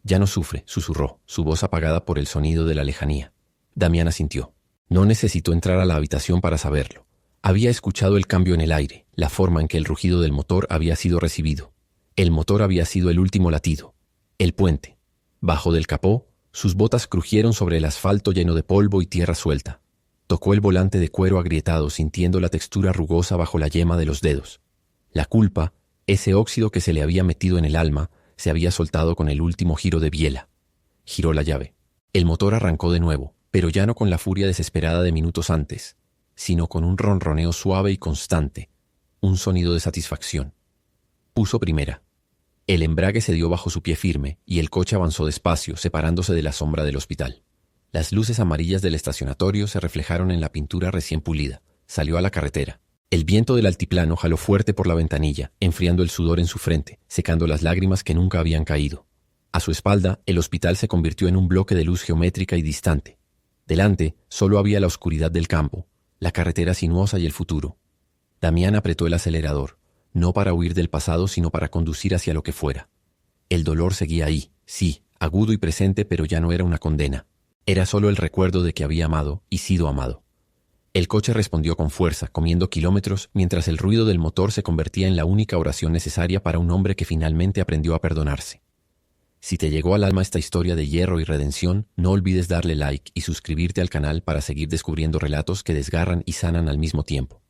Ya no sufre, susurró, su voz apagada por el sonido de la lejanía. Damián asintió. No necesitó entrar a la habitación para saberlo. Había escuchado el cambio en el aire, la forma en que el rugido del motor había sido recibido. El motor había sido el último latido. El puente. Bajo del capó, sus botas crujieron sobre el asfalto lleno de polvo y tierra suelta. Tocó el volante de cuero agrietado sintiendo la textura rugosa bajo la yema de los dedos. La culpa, ese óxido que se le había metido en el alma, se había soltado con el último giro de biela. Giró la llave. El motor arrancó de nuevo, pero ya no con la furia desesperada de minutos antes, sino con un ronroneo suave y constante, un sonido de satisfacción. Puso primera. El embrague se dio bajo su pie firme y el coche avanzó despacio, separándose de la sombra del hospital. Las luces amarillas del estacionatorio se reflejaron en la pintura recién pulida. Salió a la carretera. El viento del altiplano jaló fuerte por la ventanilla, enfriando el sudor en su frente, secando las lágrimas que nunca habían caído. A su espalda, el hospital se convirtió en un bloque de luz geométrica y distante. Delante, solo había la oscuridad del campo, la carretera sinuosa y el futuro. Damián apretó el acelerador, no para huir del pasado, sino para conducir hacia lo que fuera. El dolor seguía ahí, sí, agudo y presente, pero ya no era una condena. Era solo el recuerdo de que había amado y sido amado. El coche respondió con fuerza, comiendo kilómetros, mientras el ruido del motor se convertía en la única oración necesaria para un hombre que finalmente aprendió a perdonarse. Si te llegó al alma esta historia de hierro y redención, no olvides darle like y suscribirte al canal para seguir descubriendo relatos que desgarran y sanan al mismo tiempo.